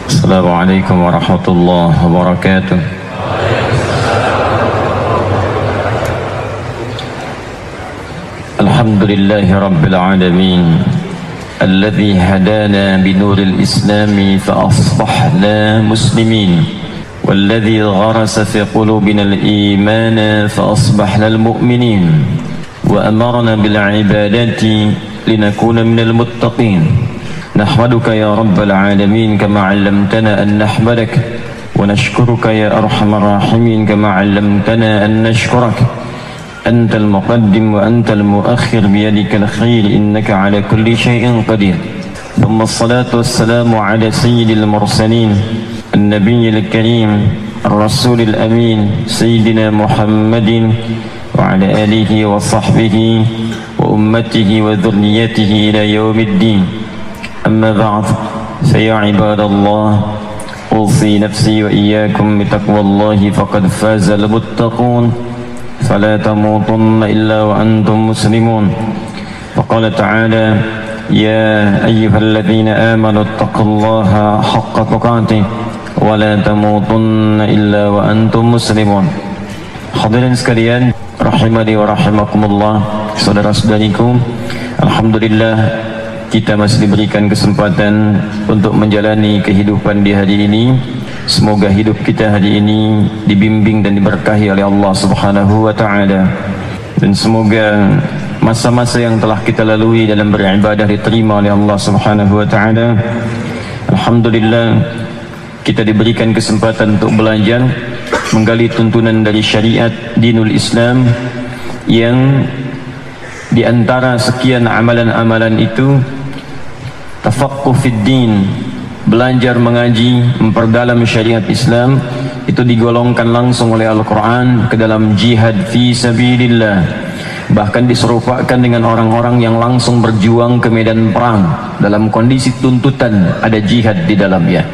Assalamualaikum warahmatullahi wabarakatuh. Alhamdulillahi rabbil alamin alladhi hadana binuril islami fa asbahna muslimin والذي غرس في قلوبنا الإيمان فأصبحنا المؤمنين وأمرنا بالعبادات لنكون من المتقين نحمدك يا رب العالمين كما علمتنا أن نحمدك ونشكرك يا أرحم الراحمين كما علمتنا أن نشكرك أنت المقدم وأنت المؤخر بيدك الخير إنك على كل شيء قدير ثم الصلاة والسلام على سيد المرسلين النبي الكريم الرسول الأمين سيدنا محمد وعلى آله وصحبه وأمته وذريته إلى يوم الدين أما بعد فيا عباد الله أوصي نفسي وإياكم بتقوى الله فقد فاز المتقون فلا تموتن إلا وأنتم مسلمون فقال تعالى يا أيها الذين آمنوا اتقوا الله حق تقاته ولا تموتن إلا وأنتم مسلمون. Hadirin sekalian, rahimani wa rahimakumullah, saudara-saudariku, alhamdulillah kita masih diberikan kesempatan untuk menjalani kehidupan di hari ini. Semoga hidup kita hari ini dibimbing dan diberkahi oleh Allah Subhanahu wa taala. Dan semoga masa-masa yang telah kita lalui dalam beribadah diterima oleh Allah Subhanahu wa taala. Alhamdulillah kita diberikan kesempatan untuk belajar menggali tuntunan dari syariat dinul Islam, yang di antara sekian amalan-amalan itu tafaqquh fid din, belajar mengaji memperdalam syariat Islam, itu digolongkan langsung oleh Al-Quran ke dalam jihad fi sabilillah. Bahkan diserupakan dengan orang-orang yang langsung berjuang ke medan perang dalam kondisi tuntutan ada jihad di dalamnya.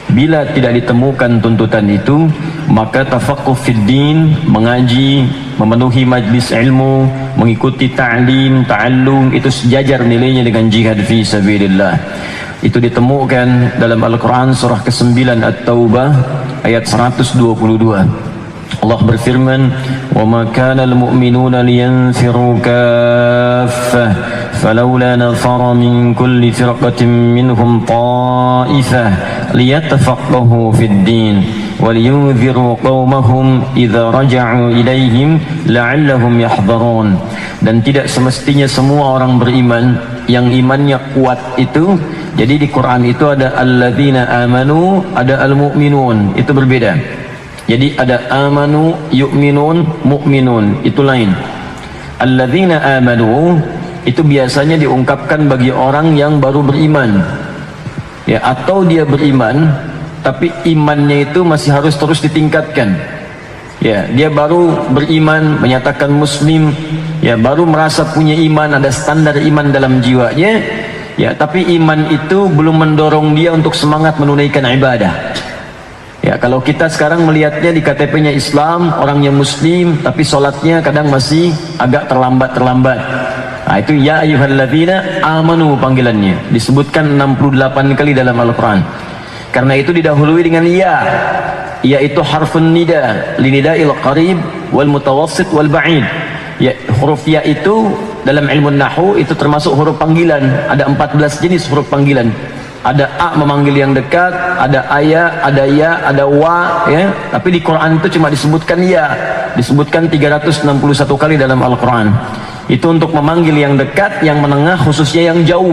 Bila tidak ditemukan tuntutan itu, maka tafaqquh fid din, mengaji, memenuhi majlis ilmu, mengikuti ta'lim, ta'allum, itu sejajar nilainya dengan jihad fi sabilillah. Itu ditemukan dalam Al-Quran surah ke-9 At-Taubah ayat 122. Allah berfirman, وَمَا كَانَ الْمُؤْمِنُونَ لِيَنْفِرُوا كَافَّةً فَلَوْلَا نَفَرَ مِنْ كُلِّ فِرْقَةٍ مِّنْهُمْ طَائِفَةٌ لِيَتَفَقَّهُوا فِي الدِّينِ وَلِيُنْذِرُوا قَوْمَهُمْ إِذَا رَجَعُوا إِلَيْهِمْ لَعَلَّهُمْ يَحْذَرُونَ. Dan tidak semestinya semua orang beriman yang imannya kuat itu. Jadi di Quran itu ada alladzina amanu, ada al-mu'minun, itu berbeda. Jadi ada amanu, yu'minun, mu'minun, itu lain. Alladzina amanu itu biasanya diungkapkan bagi orang yang baru beriman, ya, atau dia beriman tapi imannya itu masih harus terus ditingkatkan. Ya, dia baru beriman, menyatakan muslim, ya, baru merasa punya iman, ada standar iman dalam jiwanya, ya, tapi iman itu belum mendorong dia untuk semangat menunaikan ibadah. Ya, kalau kita sekarang melihatnya di KTP-nya Islam, orangnya muslim, tapi sholatnya kadang masih agak terlambat-terlambat. Nah, itu ya ayyuhalladzina amanu panggilannya, disebutkan 68 kali dalam Al-Quran. Karena itu didahului dengan ya, yaitu harfun nida, linida'il qarib wal mutawassit wal ba'id. Ya, huruf ya itu dalam ilmu nahwu itu termasuk huruf panggilan. Ada 14 jenis huruf panggilan. Ada a memanggil yang dekat, ada aya, ada ya, ada wa, ya. Tapi di Quran itu cuma disebutkan ya, disebutkan 361 kali dalam Al-Quran. Itu untuk memanggil yang dekat, yang menengah, khususnya yang jauh.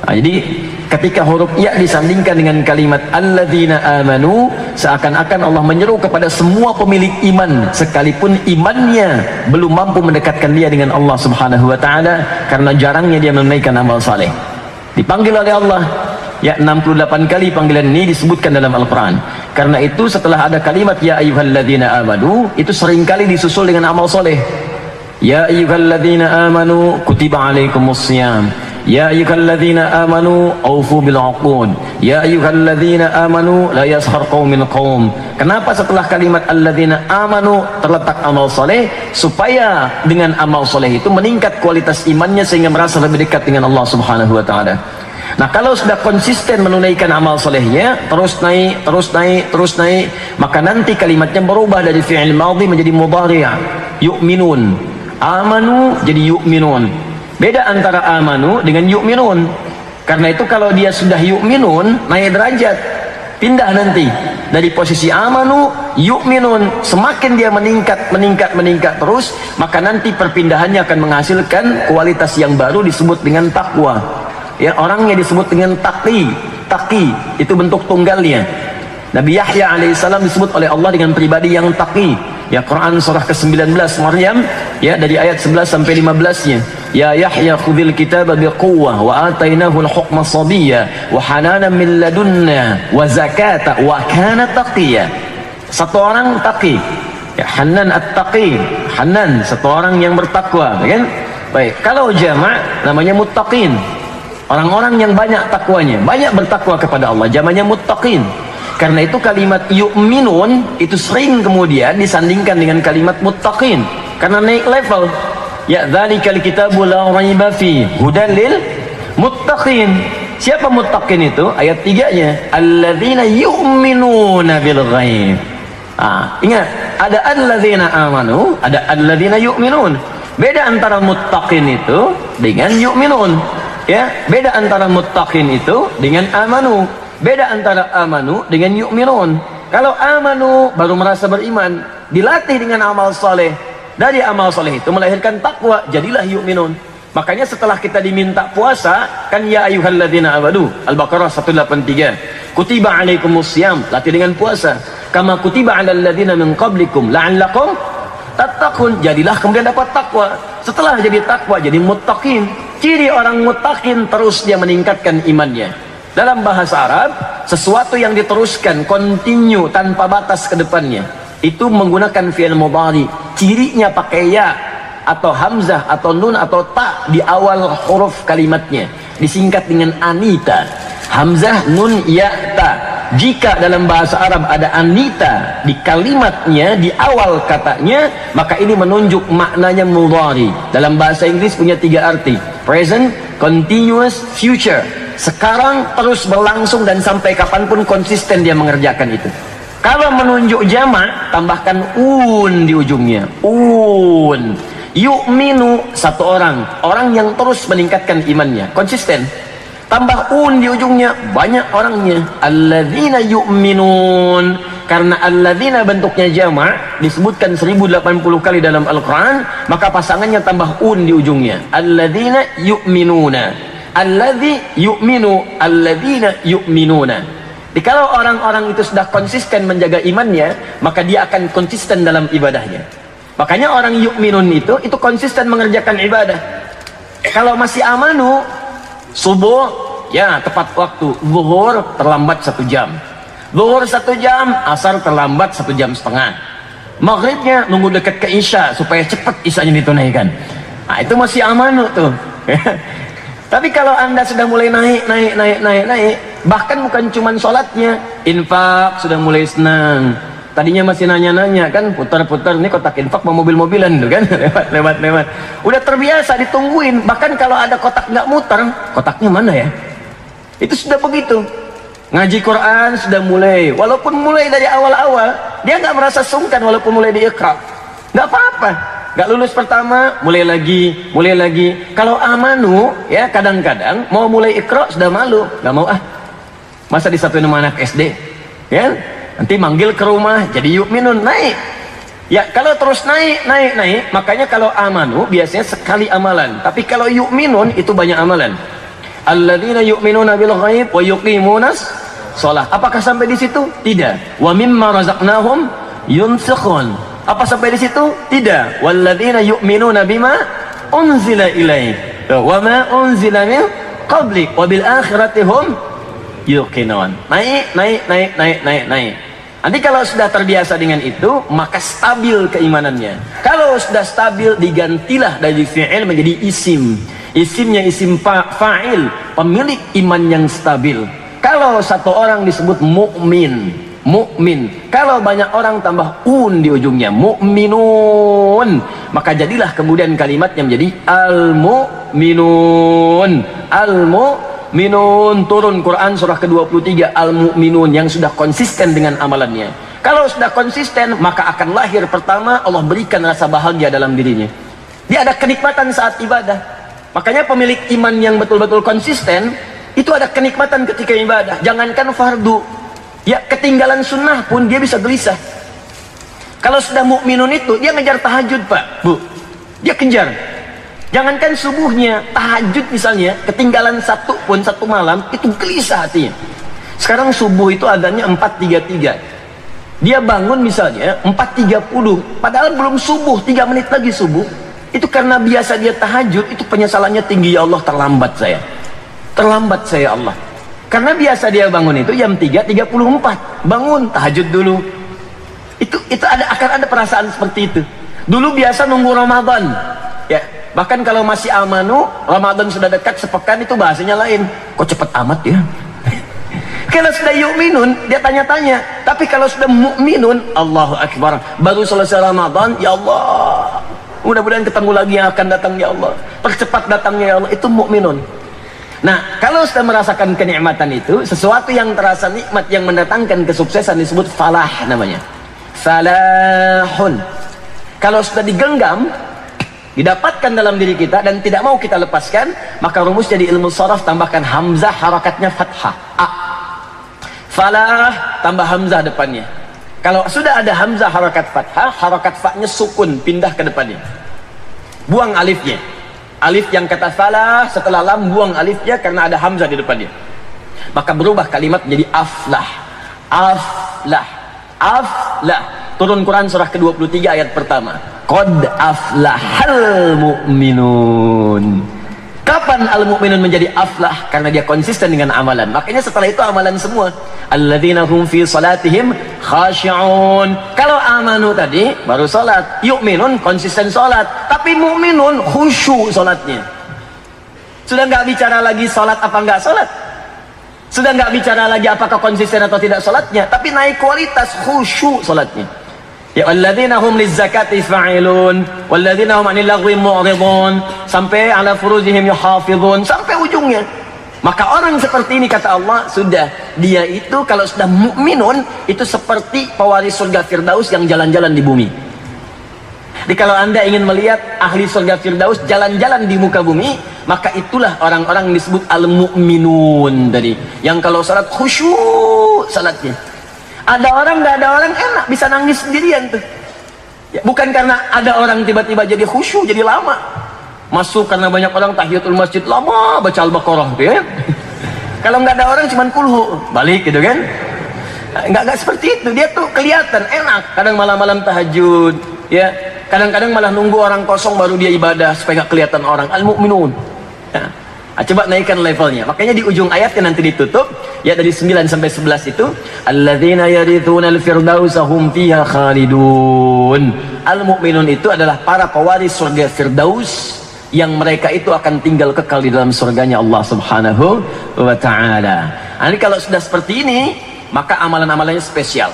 Nah, jadi ketika huruf ya disandingkan dengan kalimat alladzina amanu, seakan-akan Allah menyeru kepada semua pemilik iman, sekalipun imannya belum mampu mendekatkan dia dengan Allah Subhanahu wa taala karena jarangnya dia menunaikan amal saleh. Dipanggil oleh Allah, ya, 68 kali panggilan ini disebutkan dalam Al-Quran. Karena itu setelah ada kalimat ya ayyuhalladzina amanu, itu seringkali disusul dengan amal soleh. Ya ayyuhalladzina amanu kutiba alaikumussyam. Ya ayyuhalladzina amanu aufu bil uqud. Ya ayyuhalladzina amanu la yaskhar qaumin qaum. Kenapa setelah kalimat alladzina amanu terletak amal soleh? Supaya dengan amal soleh itu meningkat kualitas imannya sehingga merasa lebih dekat dengan Allah Subhanahu wa taala. Nah, kalau sudah konsisten menunaikan amal solehnya, terus naik, terus naik, terus naik, maka nanti kalimatnya berubah dari fi'il madhi menjadi mudhari'. Yu'minun. Amanu jadi yu'minun. Beda antara amanu dengan yu'minun. Karena itu kalau dia sudah yu'minun, naik derajat. Pindah nanti. Dari posisi amanu, yu'minun. Semakin dia meningkat terus, maka nanti perpindahannya akan menghasilkan kualitas yang baru disebut dengan takwa. Ya, orangnya disebut dengan taqi. Itu bentuk tunggalnya. Nabi Yahya alaihissalam disebut oleh Allah dengan pribadi yang taqi. Ya, Quran surah ke-19 Maryam, ya, dari ayat 11 sampai 15-nya. Ya Yahya khudhil kitaba biquwwah wa atainahu al-hukma sabiyya wa hananan min ladunna wa zakata wa kana taqiyya. Satu orang taqi. Ya, Hanan at-taqi. Hanan, satu orang yang bertakwa, kan? Baik, kalau jamak namanya muttaqin. Orang-orang yang banyak takwanya, banyak bertakwa kepada Allah, jamaknya muttaqin. Karena itu kalimat yu'minun itu sering kemudian disandingkan dengan kalimat muttaqin karena naik level. Ya, dzalikal kitabu la raiba fi hudan lil muttaqin. Siapa muttaqin itu? Ayat 3-nya, alladzina yu'minuna bil ghaib. Ingat, ada alladzina amanu, ada alladzina yu'minun. Beda antara muttaqin itu dengan yu'minun. Ya, beda antara muttaqin itu dengan amanu. Beda antara amanu dengan yu'minun. Kalau amanu baru merasa beriman, dilatih dengan amal soleh. Dari amal soleh itu melahirkan takwa, jadilah yu'minun. Makanya setelah kita diminta puasa, kan ya ayyuhalladzina amanu, Al-Baqarah 183. Kutiba alaikumusiyam, latih dengan puasa. Kama kutiba alal ladzina min qablikum la'allakum tattaqun, jadilah kemudian dapat takwa. Setelah jadi takwa jadi muttaqin. Ciri orang muttaqin terus dia meningkatkan imannya. Dalam bahasa Arab, sesuatu yang diteruskan continue tanpa batas ke depannya itu menggunakan fi'il mudhari. Cirinya pakai ya atau hamzah atau nun atau ta di awal huruf kalimatnya, disingkat dengan anita. Hamzah, nun, ya, ta. Jika dalam bahasa Arab ada anita di kalimatnya, di awal katanya, maka ini menunjuk maknanya mudhari. Dalam bahasa Inggris punya 3 arti: present, continuous, future. Sekarang, terus berlangsung, dan sampai kapanpun konsisten dia mengerjakan itu. Kalau menunjuk jamak, tambahkan un di ujungnya. Un. Yu'minu, satu orang, orang yang terus meningkatkan imannya, konsisten. Tambah un di ujungnya, banyak orangnya. Alladzina yu'minun. Karena alladzina bentuknya jamak, disebutkan 1080 kali dalam Al-Quran, maka pasangannya tambah un di ujungnya. Alladzina yu'minuna. Alladzi yu'minu, alladzina yu'minuna. Jadi kalau orang-orang itu sudah konsisten menjaga imannya, maka dia akan konsisten dalam ibadahnya. Makanya orang yu'minun itu konsisten mengerjakan ibadah. Kalau masih amanu, subuh ya tepat waktu, zuhur terlambat 1 jam, zuhur 1 jam, asar terlambat 1 jam setengah, maghribnya nunggu dekat ke isya supaya cepat isyanya ditunaikan. Nah, itu masih amanu tuh. Tapi kalau anda sudah mulai naik, bahkan bukan cuma sholatnya, infak sudah mulai senang. Tadinya masih nanya-nanya kan, putar-putar nih kotak infak mau mobil-mobilan tuh kan, lewat. Udah terbiasa ditungguin. Bahkan kalau ada kotak nggak muter, kotaknya mana ya? Itu sudah begitu. Ngaji Quran sudah mulai, walaupun mulai dari awal-awal, dia nggak merasa sungkan walaupun mulai di Iqra. Nggak apa-apa. Nggak lulus pertama, mulai lagi. Kalau amanu, ya kadang-kadang mau mulai Iqra sudah malu, nggak mau masa disatuin sama anak SD, ya nanti manggil ke rumah, jadi yu'minun naik. Ya kalau terus naik, makanya kalau amanu biasanya sekali amalan, tapi kalau yu'minun itu banyak amalan. Alladzina yu'minuna bil ghaib wa yuqimunas shalah. Apakah sampai di situ? Tidak. Wa mimma razaqnahum yunfiqun. Apa sampai di situ? Tidak. Walladzina yu'minuna bima unzila ilaik wa ma unzila min qablik wa bil akhirati hum yuqinun. Naik. Nanti kalau sudah terbiasa dengan itu, maka stabil keimanannya. Kalau sudah stabil, digantilah dari fi'il menjadi isim. Isimnya isim fa'il, pemilik iman yang stabil. Kalau satu orang disebut mukmin. Kalau banyak orang tambah un di ujungnya, mukminun, maka jadilah kemudian kalimatnya menjadi al-mu'minun. Al-Mu'minun, turun Quran surah ke-23 Al-Mu'minun, yang sudah konsisten dengan amalannya. Kalau sudah konsisten, maka akan lahir pertama Allah berikan rasa bahagia dalam dirinya. Dia ada kenikmatan saat ibadah. Makanya pemilik iman yang betul-betul konsisten itu ada kenikmatan ketika ibadah. Jangankan fardu, ya ketinggalan sunnah pun dia bisa gelisah. Kalau sudah mukminun itu dia ngejar tahajud, Pak, Bu, dia kejar. Jangankan subuhnya, tahajud misalnya ketinggalan satu malam itu gelisah hatinya. Sekarang subuh itu adanya 4.33, dia bangun misalnya 4.30, padahal belum subuh, 3 menit lagi subuh. Itu karena biasa dia tahajud, itu penyesalannya tinggi, ya Allah terlambat saya Allah. Karena biasa dia bangun itu jam 3.34, bangun tahajud dulu. Itu akan ada perasaan seperti itu. Dulu biasa nunggu Ramadan, ya, bahkan kalau masih amanu, Ramadan sudah dekat sepekan, itu bahasanya lain, kok cepet amat ya. Kalau sudah yu'minun, dia tanya-tanya. Tapi kalau sudah mu'minun, Allahu Akbar, baru selesai Ramadan, ya Allah, mudah-mudahan ketemu lagi yang akan datang, ya Allah, percepat datangnya, ya Allah. Itu mu'minun. Nah, kalau sudah merasakan kenikmatan itu, sesuatu yang terasa nikmat yang mendatangkan kesuksesan disebut falah namanya. Falahun. Kalau sudah digenggam, didapatkan dalam diri kita dan tidak mau kita lepaskan, maka rumus jadi ilmu sharaf, tambahkan hamzah, harakatnya fathah, a. Falah tambah hamzah depannya. Kalau sudah ada hamzah harakat fathah, harakat fa-nya sukun, pindah ke depannya. Buang alifnya. Alif yang kata falah, setelah lam buang alifnya karena ada hamzah di depannya. Maka berubah kalimat menjadi aflah. Aflah. Aflah. Turun Quran surah ke-23 ayat pertama. Qad aflahal mu'minun. Kapan al-mu'minun menjadi aflah? Karena dia konsisten dengan amalan. Makanya setelah itu amalan semua. Alladzina hum fi salatihim khashi'un. Kalau amanu tadi baru salat, yu'minun konsisten salat, tapi mu'minun khusyuk salatnya. Sudah nggak bicara lagi salat apa nggak salat. Sudah nggak bicara lagi apakah konsisten atau tidak salatnya, tapi naik kualitas, khusyuk salatnya. Ya alladzina hum lizzakati fa'ilun walladzina hum 'anil lagwi mu'ridun, sampai ala furujihim yuhafizun, sampai ujungnya. Maka orang seperti ini kata Allah, sudah dia itu kalau sudah mukminun itu seperti pewaris surga Firdaus yang jalan-jalan di bumi. Jadi kalau Anda ingin melihat ahli surga Firdaus jalan-jalan di muka bumi, maka itulah orang-orang yang disebut al-mu'minun tadi, yang kalau salat khusyuk salatnya. Ada orang, nggak ada orang, enak, bisa nangis sendirian tuh. Ya, bukan karena ada orang tiba-tiba jadi khusyuk, jadi lama. Masuk karena banyak orang tahiyatul masjid lama baca Al-Baqarah gitu ya. Kalau nggak ada orang cuman kulhu, balik gitu kan. Nggak seperti itu, dia tuh kelihatan enak. Kadang malam-malam tahajud, ya. Kadang-kadang malah nunggu orang kosong baru dia ibadah supaya nggak kelihatan orang. Al-mu'minun. Ya. Coba naikkan levelnya. Makanya di ujung ayatnya nanti ditutup, ya, dari 9 sampai 11 itu, alladzina yarithuna al-firdausa hum fiha khalidun. Al-mu'minun itu adalah para pewaris surga Firdaus yang mereka itu akan tinggal kekal di dalam surganya Allah Subhanahu wa taala. Jadi kalau sudah seperti ini, maka amalan-amalannya spesial.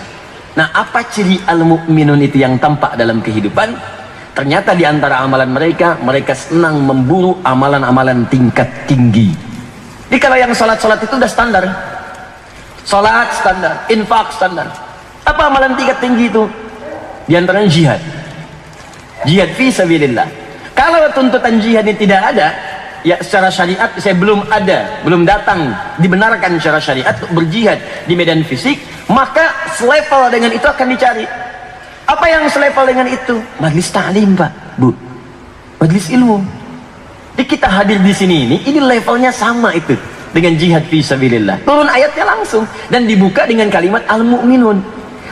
Nah, apa ciri al-mu'minun itu yang tampak dalam kehidupan? Ternyata di antara amalan mereka senang memburu amalan-amalan tingkat tinggi. Jadi kalau yang salat-salat itu udah standar. Salat standar, infak standar. Apa amalan tingkat tinggi itu? Di antaranya jihad. Jihad fi sabilillah. Kalau tuntutan jihad ini tidak ada, ya secara syariat saya belum datang dibenarkan secara syariat untuk berjihad di medan fisik, maka selevel dengan itu akan dicari. Apa yang selevel dengan itu? Majlis ta'lim, Pak, Bu. Majlis ilmu. Jadi kita hadir di sini ini levelnya sama itu dengan jihad fi sabilillah. Turun ayatnya langsung dan dibuka dengan kalimat al-mu'minun.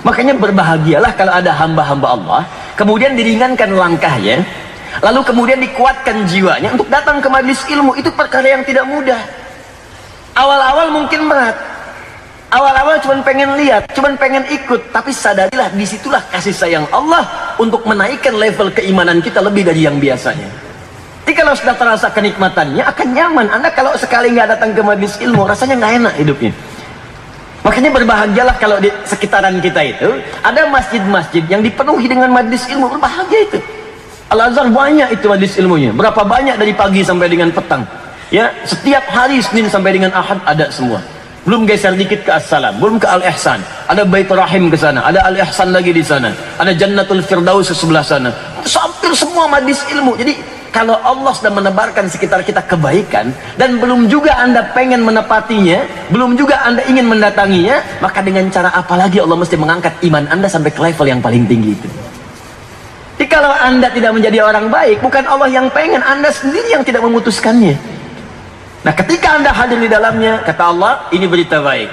Makanya berbahagialah kalau ada hamba-hamba Allah, kemudian diringankan langkahnya, lalu kemudian dikuatkan jiwanya untuk datang ke majlis ilmu. Itu perkara yang tidak mudah. Awal-awal mungkin berat. Awal-awal cuma pengen lihat, cuma pengen ikut, tapi sadarilah disitulah kasih sayang Allah untuk menaikkan level keimanan kita lebih dari yang biasanya. Jadi kalau sudah terasa kenikmatannya akan nyaman. Anda kalau sekali nggak datang ke majlis ilmu, rasanya nggak enak hidupnya. Makanya berbahagialah kalau di sekitaran kita itu ada masjid-masjid yang dipenuhi dengan majlis ilmu. Berbahagia itu. Al-Azhar banyak itu majlis ilmunya. Berapa banyak dari pagi sampai dengan petang. Ya, setiap hari Senin sampai dengan Ahad ada semua. Belum geser dikit ke As-Salam, belum ke Al-Ihsan. Ada Baitur Rahim ke sana, ada Al-Ihsan lagi di sana, ada Jannatul Firdaus di sebelah sana. Hampir semua majlis ilmu. Jadi kalau Allah sudah menebarkan sekitar kita kebaikan dan belum juga Anda pengen menepatinya, belum juga Anda ingin mendatanginya, maka dengan cara apa lagi Allah mesti mengangkat iman Anda sampai ke level yang paling tinggi itu. Jadi kalau Anda tidak menjadi orang baik, bukan Allah yang pengen, Anda sendiri yang tidak memutuskannya. Nah, ketika Anda hadir di dalamnya, kata Allah, ini berita baik.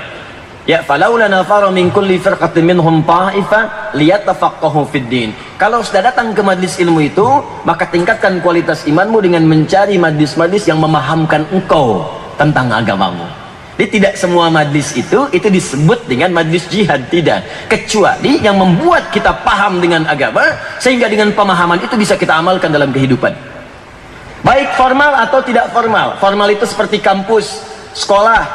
Ya, falaula nafara min kulli firqatin minhum ta'ifa liyatafaqahu fid din. Kalau sudah datang ke majlis ilmu itu, maka tingkatkan kualitas imanmu dengan mencari majlis-majlis yang memahamkan engkau tentang agamamu. Jadi tidak semua majlis itu disebut dengan majlis jihad, tidak. Kecuali yang membuat kita paham dengan agama, sehingga dengan pemahaman itu bisa kita amalkan dalam kehidupan. Baik formal atau tidak formal. Formal itu seperti kampus, sekolah,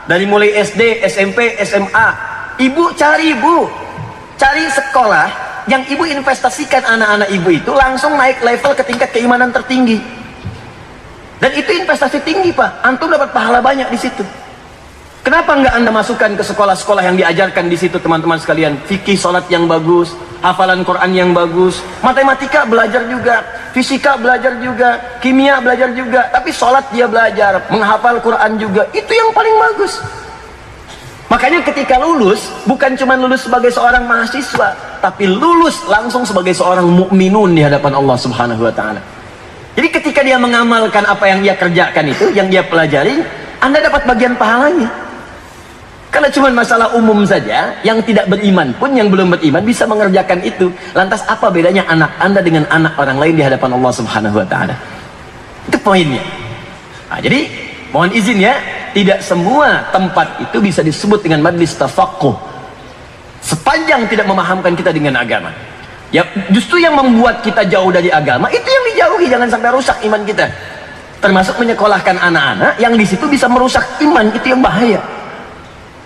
dari mulai SD, SMP, SMA. Ibu cari sekolah yang ibu investasikan anak-anak ibu itu langsung naik level ke tingkat keimanan tertinggi. Dan itu investasi tinggi, Pak. Antum dapat pahala banyak di situ. Kenapa enggak Anda masukkan ke sekolah-sekolah yang diajarkan di situ, teman-teman sekalian? Fikih salat yang bagus, hafalan Quran yang bagus, matematika belajar juga, fisika belajar juga, kimia belajar juga, tapi salat dia belajar, menghafal Quran juga. Itu yang paling bagus. Makanya ketika lulus, bukan cuma lulus sebagai seorang mahasiswa, tapi lulus langsung sebagai seorang mukminun di hadapan Allah Subhanahu wa taala. Jadi ketika dia mengamalkan apa yang dia kerjakan itu, yang dia pelajari, Anda dapat bagian pahalanya. Kalau cuma masalah umum saja, yang tidak beriman pun, yang belum beriman bisa mengerjakan itu. Lantas apa bedanya anak Anda dengan anak orang lain di hadapan Allah Subhanahu wa taala? Itu poinnya. Nah, jadi mohon izin ya, tidak semua tempat itu bisa disebut dengan majlis tafaqquh sepanjang tidak memahamkan kita dengan agama. Ya, justru yang membuat kita jauh dari agama itu yang dijauhi, jangan sampai rusak iman kita. Termasuk menyekolahkan anak-anak yang di situ bisa merusak iman, itu yang bahaya.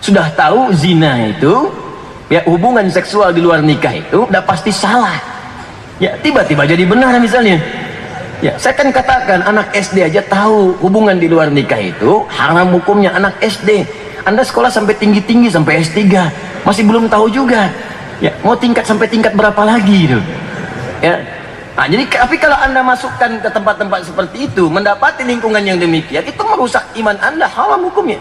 Sudah tahu zina itu, ya hubungan seksual di luar nikah itu udah pasti salah. Ya tiba-tiba jadi benar misalnya. Ya saya kan katakan anak SD aja tahu hubungan di luar nikah itu haram hukumnya. Anak SD, Anda sekolah sampai tinggi-tinggi sampai S3 masih belum tahu juga. Ya mau tingkat sampai tingkat berapa lagi itu? Ya. Nah, jadi tapi kalau Anda masukkan ke tempat-tempat seperti itu, mendapati lingkungan yang demikian, itu merusak iman Anda, haram hukumnya.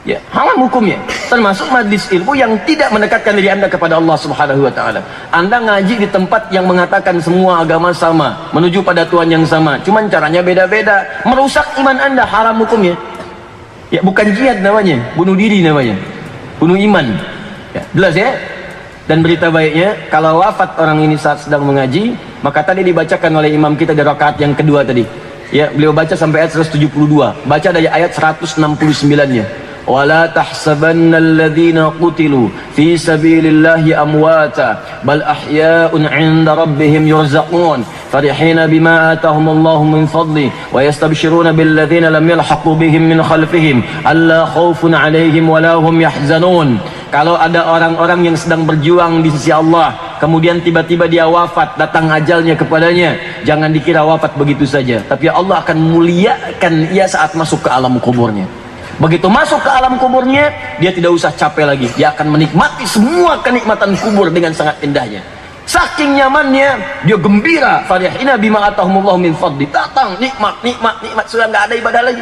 Ya, haram hukumnya. Termasuk majlis ilmu yang tidak mendekatkan diri Anda kepada Allah Subhanahu wa taala. Anda ngaji di tempat yang mengatakan semua agama sama, menuju pada Tuhan yang sama, cuman caranya beda-beda, merusak iman Anda, haram hukumnya. Ya, bukan jihad namanya, bunuh diri namanya. Bunuh iman. Ya, jelas ya? Dan berita baiknya, kalau wafat orang ini saat sedang mengaji, maka tadi dibacakan oleh imam kita di rakaat yang kedua tadi. Ya, beliau baca sampai ayat 172. Baca dari ayat 169-nya. وَلَا تَحْسَبَنَّ الَّذِينَ قُتِلُوا فِي سَبِيلِ اللَّهِ أَمْوَاتًا بَلْ أَحْيَاءٌ عِنْدَ رَبِّهِمْ يُرْزَقُونَ فَرِحِينَ بِمَا آتَاهُمُ اللَّهُ مِنْ فَضْلِهِ وَيَسْتَبْشِرُونَ بِالَّذِينَ لَمْ يَلْحَقُوا بِهِمْ مِنْ خَلْفِهِمْ أَلَّا خَوْفٌ عَلَيْهِمْ وَلَا هُمْ يَحْزَنُونَ. Kalau ada orang-orang yang sedang berjuang di sisi Allah, kemudian tiba-tiba dia wafat, datang ajalnya kepadanya, jangan dikira wafat begitu saja, tapi Allah akan muliakan ia saat masuk ke alam kuburnya. Begitu masuk ke alam kuburnya, dia tidak usah capek lagi, dia akan menikmati semua kenikmatan kubur dengan sangat indahnya. Saking nyamannya, dia gembira. Farihina bima atahumullahu min fadli. Datang nikmat, sudah nggak ada ibadah lagi.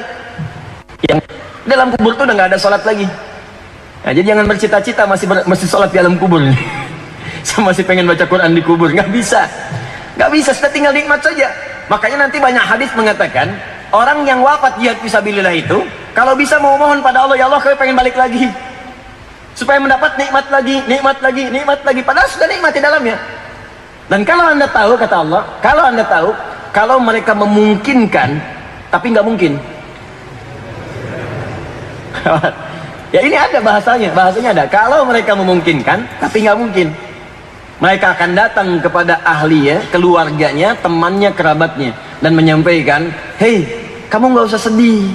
Yang dalam kubur itu udah nggak ada sholat lagi. Nah, jadi jangan bercita-cita masih sholat di alam kubur. Saya masih pengen baca Quran di kubur, nggak bisa, sudah tinggal nikmat saja. Makanya nanti banyak hadis mengatakan orang yang wafat jihad fisabilillah itu, kalau bisa mau mohon pada Allah, ya Allah kami pengen balik lagi supaya mendapat nikmat lagi, padahal sudah nikmat di dalamnya. Dan kalau Anda tahu, kata Allah, kalau mereka memungkinkan, tapi nggak mungkin. Ya ini ada bahasanya ada, kalau mereka memungkinkan tapi nggak mungkin, mereka akan datang kepada ahlinya, keluarganya, temannya, kerabatnya, dan menyampaikan, hei, kamu nggak usah sedih,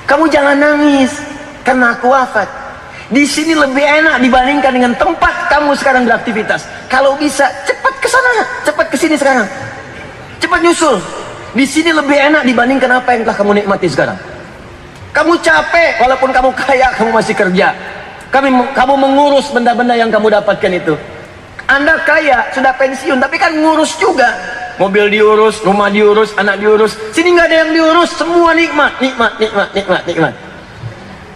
kamu jangan nangis karena aku wafat. Di sini lebih enak dibandingkan dengan tempat kamu sekarang beraktivitas. Kalau bisa cepat ke sana, cepat ke sini sekarang, cepat nyusul. Di sini lebih enak dibandingkan apa yang telah kamu nikmati sekarang. Kamu capek, walaupun kamu kaya, kamu masih kerja. Kamu mengurus benda-benda yang kamu dapatkan itu. Anda kaya, sudah pensiun, tapi kan ngurus juga. Mobil diurus, rumah diurus, anak diurus. Sini nggak ada yang diurus, semua nikmat, nikmat, nikmat, nikmat, nikmat.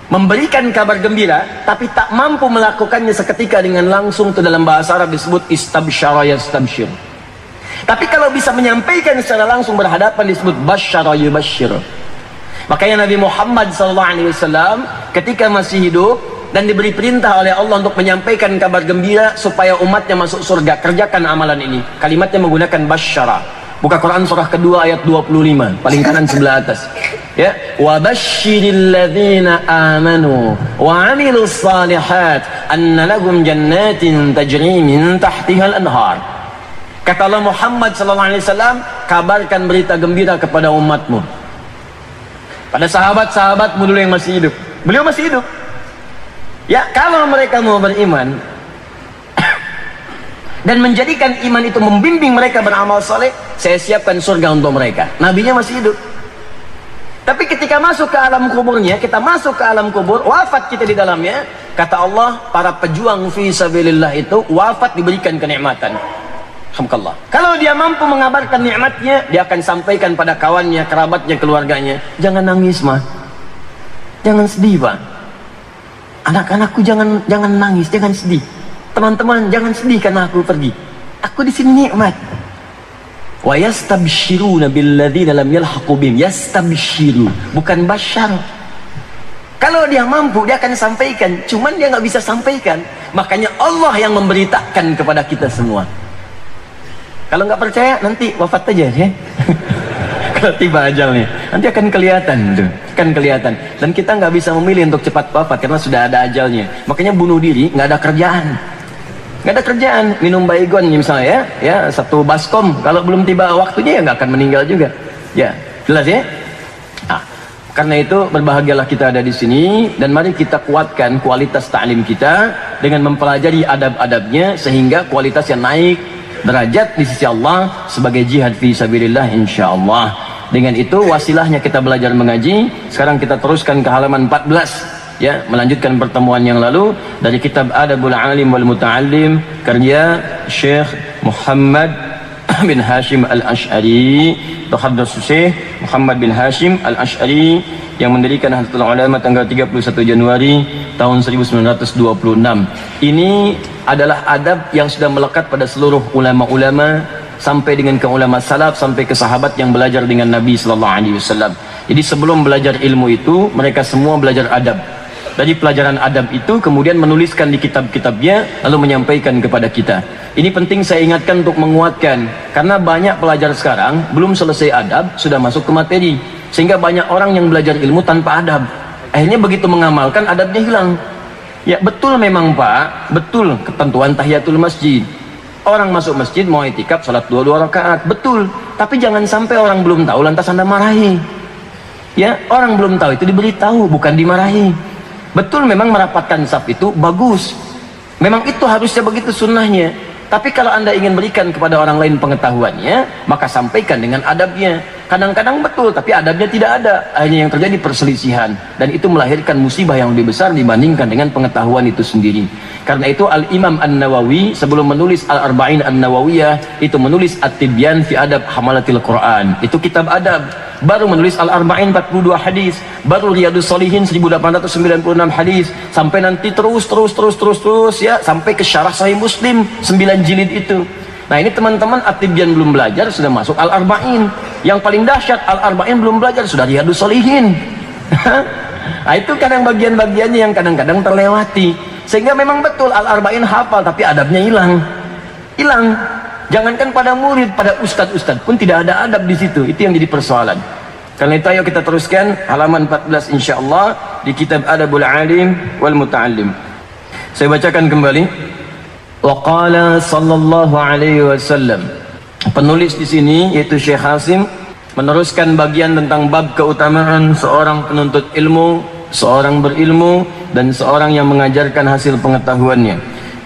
Memberikan kabar gembira, tapi tak mampu melakukannya seketika dengan langsung, itu dalam bahasa Arab disebut istabsyara yastabsyir. Tapi kalau bisa menyampaikan secara langsung berhadapan disebut basyara yubasyir. Makanya Nabi Muhammad SAW ketika masih hidup dan diberi perintah oleh Allah untuk menyampaikan kabar gembira supaya umatnya masuk surga, kerjakan amalan ini. Kalimatnya menggunakan basyara. Buka Quran surah kedua ayat 25, paling kanan sebelah atas. Ya, wa basyiril ladzina amanu wa 'amilus shalihat anna lahum jannatin tajri min tahtihal anhar. Kata Allah Muhammad SAW, kabarkan berita gembira kepada umatmu. Pada sahabat-sahabatmu dulu yang masih hidup. Beliau masih hidup. Ya, kalau mereka mau beriman dan menjadikan iman itu membimbing mereka beramal soleh, saya siapkan surga untuk mereka. Nabinya masih hidup. Tapi ketika masuk ke alam kuburnya, kita masuk ke alam kubur, wafat kita di dalamnya, kata Allah, para pejuang fi sabilillah itu wafat diberikan kenikmatan. Alhamdulillah. Kalau dia mampu mengabarkan nikmatnya, dia akan sampaikan pada kawannya, kerabatnya, keluarganya. Jangan nangis, mah. Jangan sedih, Pak. Anak-anakku jangan nangis, jangan sedih. Teman-teman, jangan sedih karena aku pergi. Aku di sini nikmat. Wa yastabsyiruna billadzina lam yalhaqu bihim. Yastabsyiru, bukan basyar. Kalau dia mampu, dia akan sampaikan. Cuman dia nggak bisa sampaikan. Makanya Allah yang memberitakan kepada kita semua. Kalau nggak percaya, nanti wafat aja ya. Kalau tiba ajalnya, nanti akan kelihatan tuh, akan kelihatan. Dan kita nggak bisa memilih untuk cepat wafat karena sudah ada ajalnya. Makanya bunuh diri, nggak ada kerjaan, nggak ada kerjaan. Minum baygon misalnya ya, satu baskom. Kalau belum tiba waktunya ya nggak akan meninggal juga. Ya, jelas ya. Nah, karena itu berbahagialah kita ada di sini dan mari kita kuatkan kualitas ta'lim kita dengan mempelajari adab-adabnya sehingga kualitasnya naik derajat di sisi Allah sebagai jihad fi sabilillah insyaallah. Dengan itu wasilahnya kita belajar mengaji. Sekarang kita teruskan ke halaman 14 ya, melanjutkan pertemuan yang lalu dari kitab Adabul Alim wal Muta'allim karya Syekh Muhammad bin Hashim Al-Ash'ari. Tahaddatsu Syekh Muhammad bin Hashim Al-Ash'ari yang mendirikan Nahdlatul Ulama tanggal 31 Januari tahun 1926. Ini adalah adab yang sudah melekat pada seluruh ulama-ulama sampai dengan ke ulama salaf, sampai ke sahabat yang belajar dengan Nabi sallallahu alaihi wasallam. Jadi sebelum belajar ilmu itu mereka semua belajar adab. Dari pelajaran adab itu kemudian menuliskan di kitab-kitabnya lalu menyampaikan kepada kita. Ini penting saya ingatkan untuk menguatkan karena banyak pelajar sekarang belum selesai adab sudah masuk ke materi sehingga banyak orang yang belajar ilmu tanpa adab. Akhirnya begitu mengamalkan adabnya hilang. Ya betul memang Pak, betul ketentuan tahiyatul masjid. Orang masuk masjid mau itikaf salat 2 rakaat, betul. Tapi jangan sampai orang belum tahu lantas Anda marahi. Ya, orang belum tahu itu diberitahu, bukan dimarahi. Betul memang merapatkan saf itu bagus. Memang itu harusnya begitu sunnahnya. Tapi kalau Anda ingin berikan kepada orang lain pengetahuannya, maka sampaikan dengan adabnya. Kadang-kadang betul, tapi adabnya tidak ada. Akhirnya yang terjadi perselisihan. Dan itu melahirkan musibah yang lebih besar dibandingkan dengan pengetahuan itu sendiri. Karena itu Al-Imam An-Nawawi sebelum menulis Al-Arba'in An-Nawawiyah, itu menulis At-Tibyan fi Adab Hamalatil Quran. Itu kitab adab. Baru menulis Al-Arba'in 42 hadis. Baru Riyadus Shalihin 1896 hadis. Sampai nanti terus ya. Sampai ke Syarah Sahih Muslim 9 jilid itu. Nah ini teman-teman At-Tibyan belum belajar sudah masuk Al-Arba'in. Yang paling dahsyat Al-Arba'in belum belajar sudah Riyadus Shalihin. Nah itu kadang bagian-bagiannya yang kadang-kadang terlewati. Sehingga memang betul Al-Arba'in hafal tapi adabnya hilang. Jangankan pada murid, pada ustadz-ustadz pun tidak ada adab di situ. Itu yang jadi persoalan. Karena itu ayo kita teruskan halaman 14 insyaallah di kitab Adabul Alim wal Muta'allim. Saya bacakan kembali. Waqala sallallahu alaihi wasallam. Penulis di sini yaitu Syekh Hasim meneruskan bagian tentang bab keutamaan seorang penuntut ilmu, seorang berilmu dan seorang yang mengajarkan hasil pengetahuannya.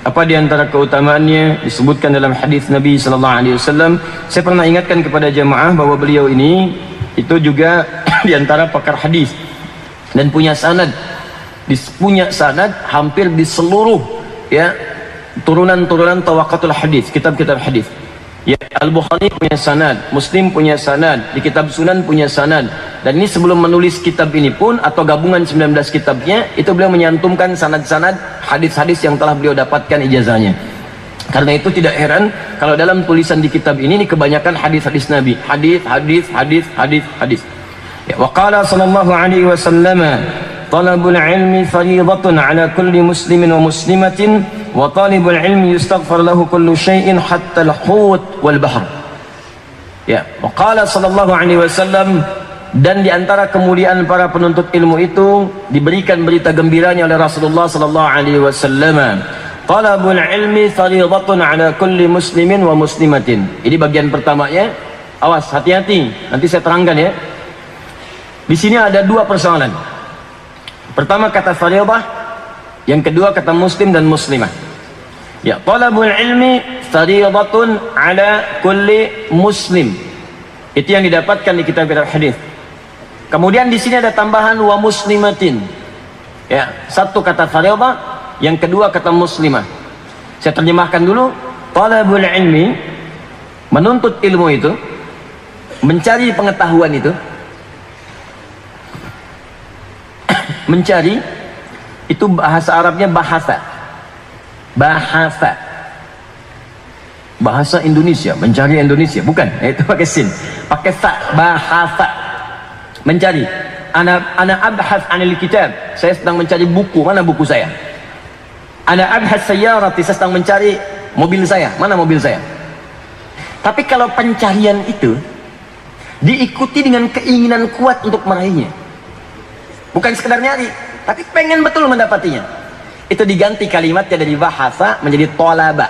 Apa di antara keutamaannya disebutkan dalam hadis Nabi sallallahu alaihi wasallam. Saya pernah ingatkan kepada jamaah bahwa beliau ini itu juga di antara pakar hadis dan punya sanad. Punya sanad hampir di seluruh ya turunan-turunan tawaqatul hadis, kitab-kitab hadis. Ya, Al-Bukhari punya sanad, Muslim punya sanad, di kitab Sunan punya sanad. Dan ini sebelum menulis kitab ini pun atau gabungan 19 kitabnya, itu beliau menyantumkan sanad-sanad hadis-hadis yang telah beliau dapatkan ijazahnya. Karena itu tidak heran kalau dalam tulisan di kitab ini kebanyakan hadis-hadis Nabi, hadis. Ya, wa qala sallallahu alaihi wasallam, talabul ilmi fariidatun ala kulli muslimin wa muslimatin wa talibul ilmi yustaghfar lahu kullu syai'in hatta al-hut wal bahr. Ya, wa qala sallallahu alaihi wasallam, dan di antara kemuliaan para penuntut ilmu itu diberikan berita gembiranya oleh Rasulullah sallallahu alaihi wasallam, talabul ilmi fariidatun ala kulli muslimin wa muslimatin. Ini bagian pertamanya. Awas, hati-hati, nanti saya terangkan ya. Di sini ada dua persoalan. Pertama kata fariidah, yang kedua kata muslim dan muslimah. Ya, talabul ilmi fariidatun ala kulli muslim. Itu yang didapatkan di kitab-kitab hadis. Kemudian di sini ada tambahan wa muslimatin. Ya, satu kata fariidah, yang kedua kata muslimah. Saya terjemahkan dulu. Talabul ilmi, menuntut ilmu itu, mencari pengetahuan itu. Mencari itu bahasa Arabnya bahasa Indonesia, mencari Indonesia, bukan, itu pakai sin, pakai sa, bahasa mencari. Ana abhath anil kitab, saya sedang mencari buku, mana buku saya? Ana abhath sayyarati, saya sedang mencari mobil saya, mana mobil saya? Tapi kalau pencarian itu diikuti dengan keinginan kuat untuk meraihnya, bukan sekedar nyari, tapi pengen betul mendapatinya, itu diganti kalimatnya dari bahasa menjadi tolaba.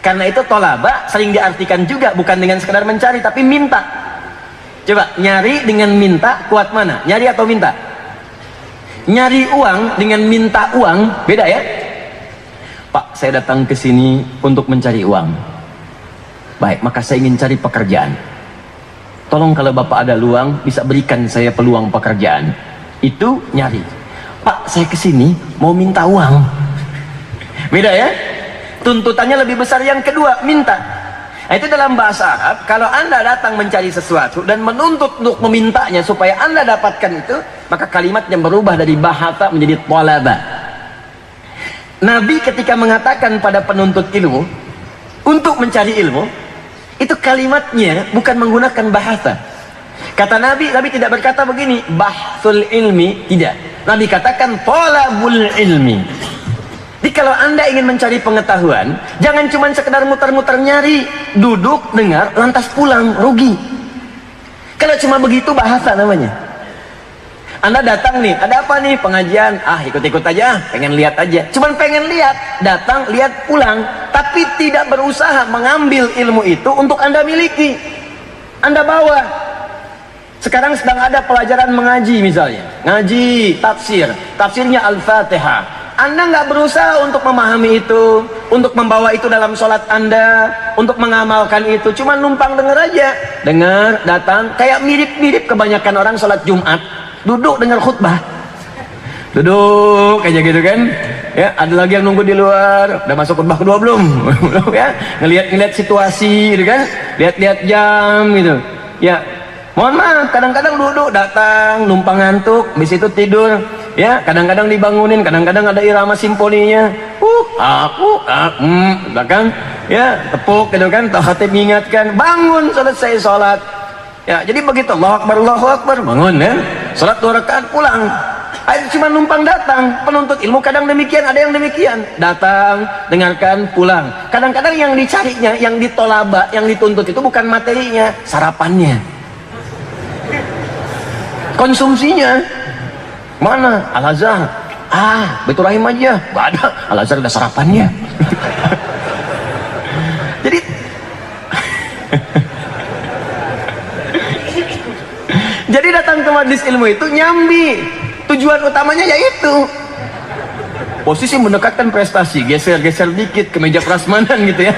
Karena itu tolaba sering diartikan juga bukan dengan sekedar mencari, tapi minta. Coba, nyari dengan minta, kuat mana? Nyari atau minta? Nyari uang dengan minta uang, beda ya? Pak, saya datang ke sini untuk mencari uang. Baik, maka saya ingin cari pekerjaan. Tolong kalau Bapak ada luang, bisa berikan saya peluang pekerjaan. Itu nyari. Pak, saya kesini mau minta uang. Beda ya? Tuntutannya lebih besar yang kedua, minta. Nah, itu dalam bahasa Arab, kalau Anda datang mencari sesuatu dan menuntut untuk memintanya supaya Anda dapatkan itu, maka kalimatnya berubah dari bahasa menjadi talaba. Nabi ketika mengatakan pada penuntut ilmu untuk mencari ilmu, itu kalimatnya bukan menggunakan bahasa. Kata Nabi tidak berkata begini, bahsul ilmi, tidak. Nabi katakan talabul ilmi. Jadi kalau Anda ingin mencari pengetahuan, jangan cuma sekedar muter-muter nyari, duduk, dengar, lantas pulang, rugi. Kalau cuma begitu bahasa namanya. Anda datang nih, ada apa nih, pengajian, ikut-ikut aja, pengen lihat aja, cuman pengen lihat, datang, lihat, pulang, tapi tidak berusaha mengambil ilmu itu untuk Anda miliki, Anda bawa. Sekarang sedang ada pelajaran mengaji misalnya, ngaji tafsirnya Al-Fatihah, Anda nggak berusaha untuk memahami itu, untuk membawa itu dalam sholat Anda, untuk mengamalkan itu, cuman numpang dengar aja, dengar, datang, kayak mirip-mirip kebanyakan orang sholat Jumat, duduk dengar khutbah, duduk aja gitu kan ya. Ada lagi yang nunggu di luar, udah masuk khutbah kedua belum? Belum ya, ngelihat situasi gitu kan, lihat jam gitu ya. Mohon maaf, kadang-kadang duduk, datang, numpang ngantuk, habis itu tidur ya. Kadang-kadang dibangunin, kadang-kadang ada irama simponinya, belakang ya, tepuk gitu kan, khatib mengingatkan, bangun, selesai sholat ya. Jadi begitu, Allahu Akbar, bangun ya, sholat 2 rakaat, pulang. Cuma numpang datang. Penuntut ilmu kadang demikian, ada yang demikian, datang, dengarkan, pulang. Kadang-kadang yang dicarinya, yang ditolaba, yang dituntut itu bukan materinya, sarapannya, konsumsinya. Mana Al-Azhar? Baitur Rahim aja, gak ada. Al-Azhar ada sarapannya. Jadi Jadi datang ke majelis ilmu itu nyambi, tujuan utamanya yaitu Posisi mendekatkan prestasi, geser-geser dikit ke meja prasmanan gitu ya.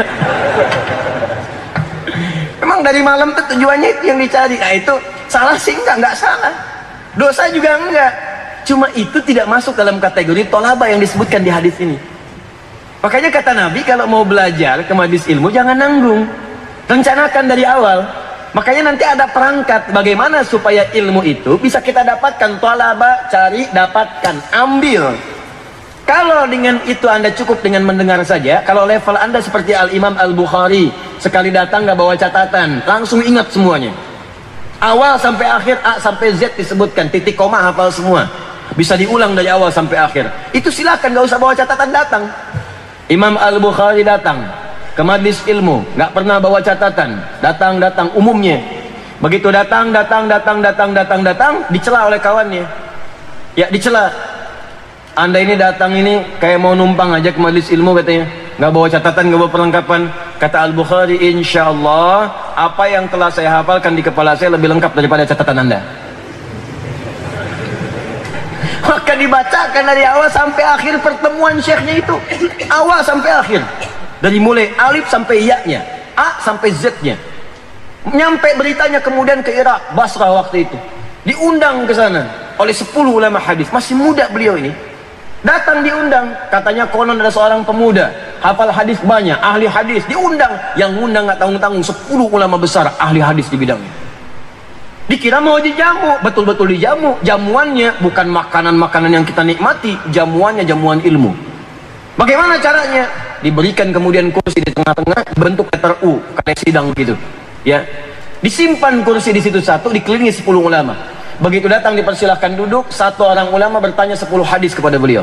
Memang dari malam itu tujuannya itu yang dicari. Nah itu salah sih enggak salah. Dosa juga enggak. Cuma itu tidak masuk dalam kategori tolaba yang disebutkan di hadis ini. Makanya kata Nabi, kalau mau belajar ke majelis ilmu jangan nanggung. Rencanakan dari awal. Makanya nanti ada perangkat bagaimana supaya ilmu itu bisa kita dapatkan. Tolaba, cari, dapatkan, ambil. Kalau dengan itu Anda cukup dengan mendengar saja, kalau level Anda seperti Al-Imam Al-Bukhari, sekali datang nggak bawa catatan, langsung ingat semuanya. Awal sampai akhir, A sampai Z disebutkan, titik koma hafal semua. Bisa diulang dari awal sampai akhir. Itu silakan, nggak usah bawa catatan datang. Imam Al-Bukhari datang ke majlis ilmu, nggak pernah bawa catatan, datang umumnya. Begitu datang, dicela oleh kawannya. Ya dicela. Anda ini datang ini kayak mau numpang aja ke majelis ilmu katanya, nggak bawa catatan, nggak bawa perlengkapan. Kata Al-Bukhari, insya Allah apa yang telah saya hafalkan di kepala saya lebih lengkap daripada catatan Anda. Maka dibacakan dari awal sampai akhir pertemuan syekhnya itu, awal sampai akhir, dari mulai alif sampai ya-nya, A sampai Z-nya. Nyampe beritanya kemudian ke Irak, Basrah waktu itu, diundang ke sana oleh 10 ulama hadis. Masih muda beliau ini. Datang diundang, katanya konon ada seorang pemuda hafal hadis banyak, ahli hadis, diundang. Yang ngundang nggak tanggung-tanggung 10 ulama besar ahli hadis di bidangnya. Dikira mau dijamu, betul-betul dijamu. Jamuannya bukan makanan-makanan yang kita nikmati, jamuannya jamuan ilmu. Bagaimana caranya? Diberikan kemudian kursi di tengah-tengah bentuk letter U, kayak sidang gitu. Ya, disimpan kursi di situ satu, dikelilingi 10 ulama. Begitu datang dipersilahkan duduk, satu orang ulama bertanya 10 hadis kepada beliau.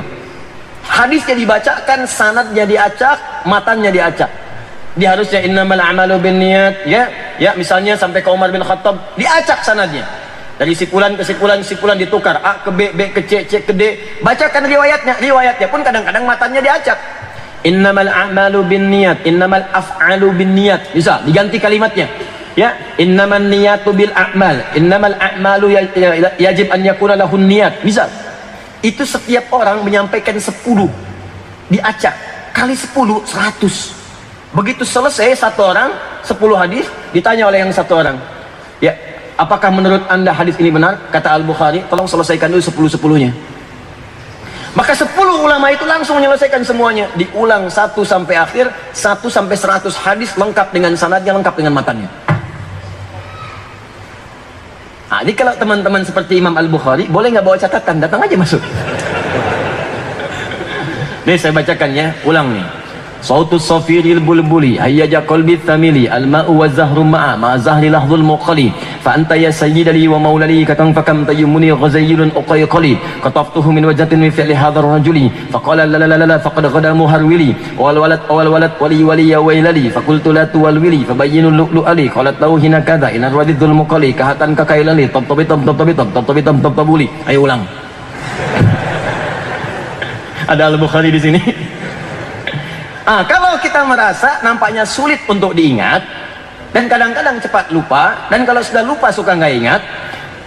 Hadisnya dibacakan, sanadnya diacak, matannya diacak. Dia harusnya innamal a'malu binniyat, ya misalnya sampai ke Umar bin Khattab, diacak sanadnya. Dari sipulan ke sipulan ditukar, A ke B, B ke C, C ke D. Bacakan riwayatnya pun kadang-kadang matannya diacak. Innamal a'malu binniyat, innamal af'alu binniyat. Bisa diganti kalimatnya. Ya, innaman niyatu bil a'mal, innamal a'malu yajib an yakuna lahun niyat. Misal, itu setiap orang menyampaikan 10, diacak kali 10, 100. Begitu selesai satu orang 10 hadis, ditanya oleh yang satu orang, ya, apakah menurut anda hadis ini benar? Kata Al-Bukhari, tolong selesaikan dulu 10-10-nya. Maka 10 ulama itu langsung menyelesaikan semuanya, diulang 1 sampai akhir, 1 sampai 100 hadis lengkap dengan sanadnya, lengkap dengan matanya. Nah, jadi kalau teman-teman seperti Imam Al-Bukhari, boleh nggak bawa catatan, datang aja masuk. Nih saya bacakan ya, ulang nih. Sautus safiril bulbuli hayyaja qalbi thamili al-ma'u wa zahru ma'a ma zahri lahdhul muqali fa anta ya sayyidali wa maulali katam fakam tayyumuni ghazayyilun uqayqali qataftuhu min wajhatin min fi'li hadhar rajuli faqala la la la la faqad ghadamu harwili wal walad wali ya wailali faqultu la tuwalwili fabayyinu lu'lu'ali qalat lahu hina kadha in arwadidul muqali kahatan kakailali tabtabuli. Ayo ulang. Ada Al-Bukhari di sini. Kalau kita merasa nampaknya sulit untuk diingat dan kadang-kadang cepat lupa, dan kalau sudah lupa suka nggak ingat,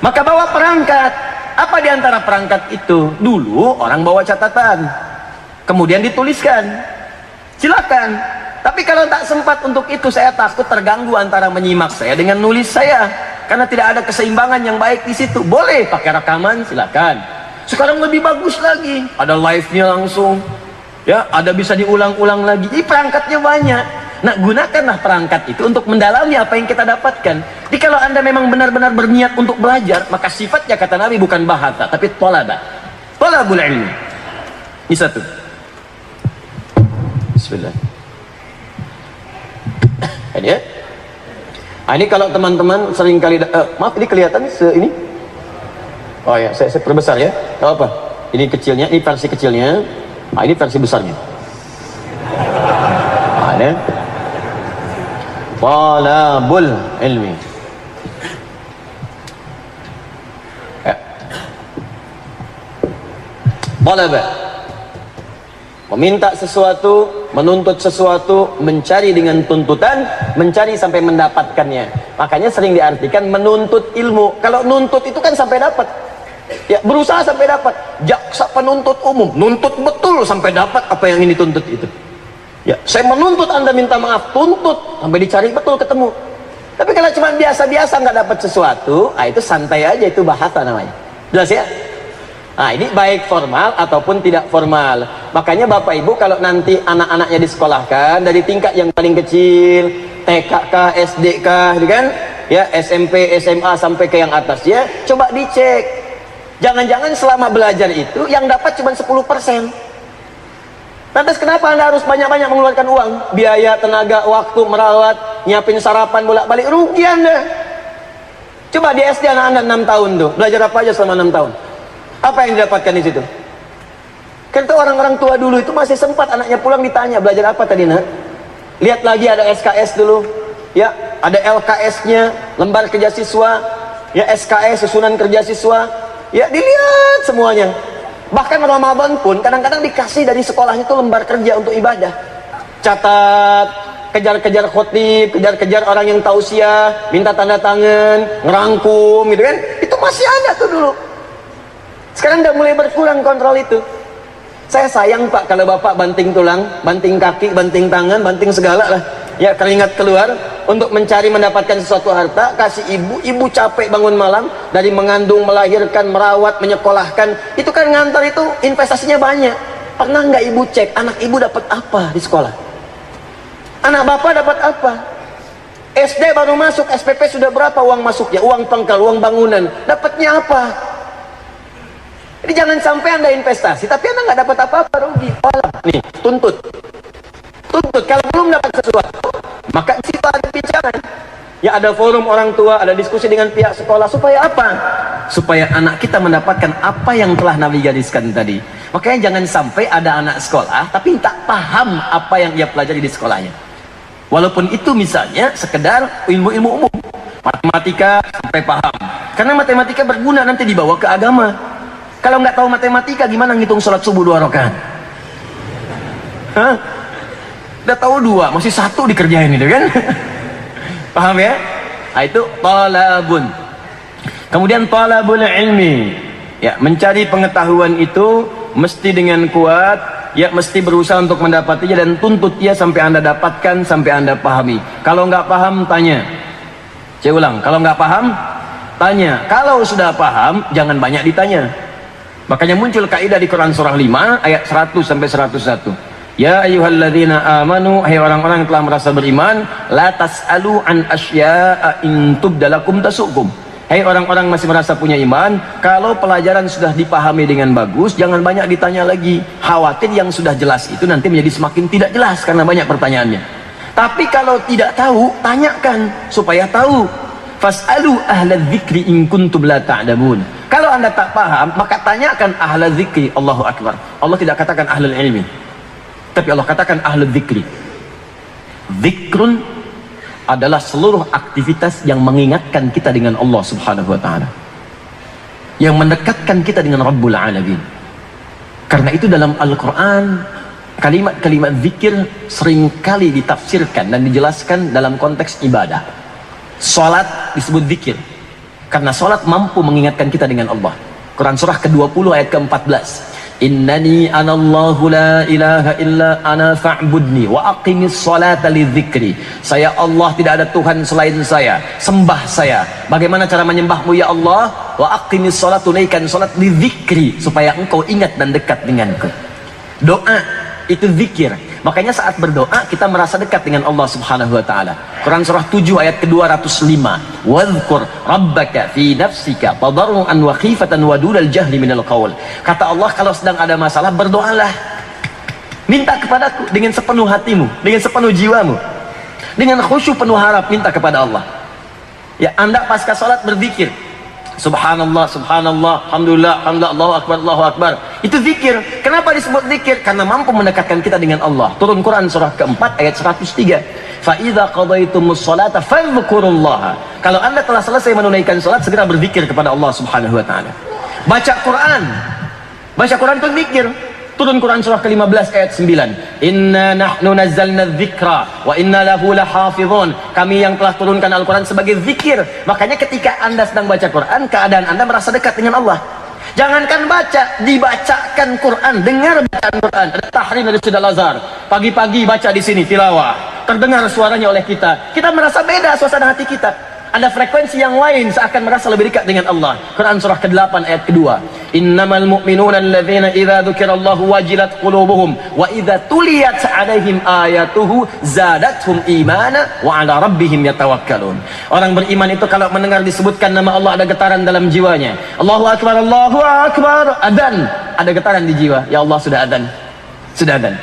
maka bawa perangkat. Apa di antara perangkat itu? Dulu orang bawa catatan, kemudian dituliskan. Silakan. Tapi kalau tak sempat untuk itu, saya takut terganggu antara menyimak saya dengan nulis saya, karena tidak ada keseimbangan yang baik di situ. Boleh pakai rekaman, silakan. Sekarang lebih bagus lagi, ada live-nya langsung. Ya, ada bisa diulang-ulang lagi. Ini perangkatnya banyak. Nah, gunakanlah perangkat itu untuk mendalami apa yang kita dapatkan. Jadi kalau anda memang benar-benar berniat untuk belajar, maka sifatnya kata Nabi bukan bahasa, tapi tolaba. Tolabul ilmi. Ini satu. Bismillah. Ini ya. Ini kalau teman-teman sering kali, maaf ini kelihatan ini. Oh ya, saya perbesar ya. Gak apa. Ini kecilnya, ini versi kecilnya. Ini versi besarnya. Ini talabul ilmi. Talaba, meminta sesuatu, menuntut sesuatu, mencari dengan tuntutan, mencari sampai mendapatkannya. Makanya sering diartikan menuntut ilmu. Kalau nuntut itu kan sampai dapat. Ya, berusaha sampai dapat. Jaksa penuntut umum nuntut betul sampai dapat apa yang ini tuntut itu. Ya, saya menuntut Anda minta maaf, tuntut sampai dicari betul ketemu. Tapi kalau cuma biasa-biasa nggak dapat sesuatu, itu santai aja, itu bahasa namanya. Jelas ya? Nah, ini baik formal ataupun tidak formal. Makanya Bapak Ibu kalau nanti anak-anaknya disekolahkan dari tingkat yang paling kecil, TK kah, SD kah, gitu kan? Ya, SMP, SMA sampai ke yang atas ya, coba dicek. Jangan-jangan selama belajar itu yang dapat cuma 10%. Lantas kenapa Anda harus banyak-banyak mengeluarkan uang? Biaya, tenaga, waktu, merawat, nyiapin sarapan, bolak-balik, rugi Anda. Coba di SD anak Anda 6 tahun tuh, belajar apa aja selama 6 tahun? Apa yang didapatkan di situ? Kan tuh orang-orang tua dulu itu masih sempat anaknya pulang ditanya, belajar apa tadi nak? Lihat lagi ada SKS dulu. Ya, ada LKS-nya, lembar kerja siswa, ya SKS, susunan kerja siswa. Ya, dilihat semuanya. Bahkan Ramadan pun kadang-kadang dikasih dari sekolahnya itu lembar kerja untuk ibadah. Catat, kejar-kejar khotib, kejar-kejar orang yang tausiah, minta tanda tangan, ngerangkum gitu kan. Itu masih ada tuh dulu. Sekarang udah mulai berkurang kontrol itu. Saya sayang Pak kalau Bapak banting tulang, banting kaki, banting tangan, banting segala lah. Ya, keringat keluar untuk mencari mendapatkan sesuatu harta, kasih ibu capek bangun malam dari mengandung, melahirkan, merawat, menyekolahkan. Itu kan ngantar itu investasinya banyak. Pernah nggak ibu cek anak ibu dapat apa di sekolah? Anak bapak dapat apa? SD baru masuk, SPP sudah berapa uang masuknya? Uang pangkal, uang bangunan. Dapatnya apa? Jadi jangan sampai Anda investasi tapi Anda nggak dapat apa-apa, rugi. Nih, tuntut. Kalau belum dapat sesuatu, maka di situ ada bincang. Ya, ada forum orang tua, ada diskusi dengan pihak sekolah. Supaya apa? Supaya anak kita mendapatkan apa yang telah Nabi gariskan tadi. Makanya jangan sampai ada anak sekolah tapi tak paham apa yang ia pelajari di sekolahnya. Walaupun itu misalnya sekedar ilmu-ilmu umum, matematika sampai paham. Karena matematika berguna nanti dibawa ke agama. Kalau nggak tahu matematika, gimana ngitung sholat subuh 2 rakaat? Hah? Udah tahu 2, masih 1 dikerjain itu kan? Paham ya? Nah, itu talabun. Kemudian talabul ilmi. Ya, mencari pengetahuan itu mesti dengan kuat, ya mesti berusaha untuk mendapatinya dan tuntut dia sampai Anda dapatkan, sampai Anda pahami. Kalau nggak paham, tanya. Saya ulang, kalau nggak paham, tanya. Kalau sudah paham, jangan banyak ditanya. Makanya muncul kaidah di Quran surah 5 ayat 100 sampai 101. Ya ayyuhalladzina amanu, hai orang-orang yang telah merasa beriman, la tas'alu an asya'a in tubdalakum tasukum. Hai orang-orang masih merasa punya iman, kalau pelajaran sudah dipahami dengan bagus, jangan banyak ditanya lagi. Khawatir yang sudah jelas itu nanti menjadi semakin tidak jelas karena banyak pertanyaannya. Tapi kalau tidak tahu, tanyakan supaya tahu. Fas'alu ahla dzikri in kuntum la ta'lamun. Kalau Anda tak paham, maka tanyakan ahla dzikri. Allahu akbar. Allah tidak katakan ahlul ilmi, tapi Allah katakan ahlul dzikri. Dzikrun adalah seluruh aktivitas yang mengingatkan kita dengan Allah subhanahu wa ta'ala, yang mendekatkan kita dengan Rabbul Alamin. Karena itu dalam Al-Quran kalimat-kalimat zikir seringkali ditafsirkan dan dijelaskan dalam konteks ibadah. Salat disebut zikir karena salat mampu mengingatkan kita dengan Allah. Quran surah ke-20 ayat ke-14. Innani anallahu la ilaha illa ana fa'budni wa aqimis salata lidzikri. Saya Allah, tidak ada Tuhan selain saya, sembah saya. Bagaimana cara menyembahmu ya Allah? Wa aqimis salat, tunaikan salat lidzikri, supaya engkau ingat dan dekat denganku. Doa itu zikir. Makanya saat berdoa kita merasa dekat dengan Allah subhanahu wa ta'ala. Quran surah 7 ayat ke-205. Wadhkur rabbaka fi nafsika tadarruan wa khifatan wa dunal jahli minal qaul. Kata Allah, kalau sedang ada masalah berdoalah. Minta kepadaku dengan sepenuh hatimu, dengan sepenuh jiwamu, dengan khusyuk penuh harap, minta kepada Allah. Ya, Anda pasca salat berzikir. Subhanallah, subhanallah, alhamdulillah, alhamdulillah, Allahu akbar, Allahu akbar. Itu zikir. Kenapa disebut zikir? Karena mampu mendekatkan kita dengan Allah. Turun Quran surah ke-4 ayat 103. Fa idza qadaitumus sholata fadhkurullaha. Kalau Anda telah selesai menunaikan salat, segera berzikir kepada Allah Subhanahu wa taala. Baca Quran. Baca Quran itu zikir. Turun Quran surah ke-15 ayat 9. Inna nahnu nazzalna dzikra wa inna lahu lahafizun. Kami yang telah turunkan Al-Quran sebagai zikir. Makanya ketika Anda sedang baca Quran, keadaan Anda merasa dekat dengan Allah. Jangankan baca, dibacakan Quran, dengar bacaan Quran. Ada tahrim dari Syed Al-Azhar. Pagi-pagi baca di sini tilawah. Terdengar suaranya oleh kita. Kita merasa beda suasana hati kita. Ada frekuensi yang lain seakan merasa lebih dekat dengan Allah. Quran surah ke-8 ayat kedua. Innamal mu'minuna alladzina idza dzukirallahu wajilat qulubuhum wa idza tuliyat 'alaihim ayatuhu zadatuhum imana wa 'ala rabbihim yatawakkalun. Orang beriman itu kalau mendengar disebutkan nama Allah ada getaran dalam jiwanya. Allahu akbar, Allahu akbar. Adzan, ada getaran di jiwa. Ya Allah sudah adzan. Sudah adzan.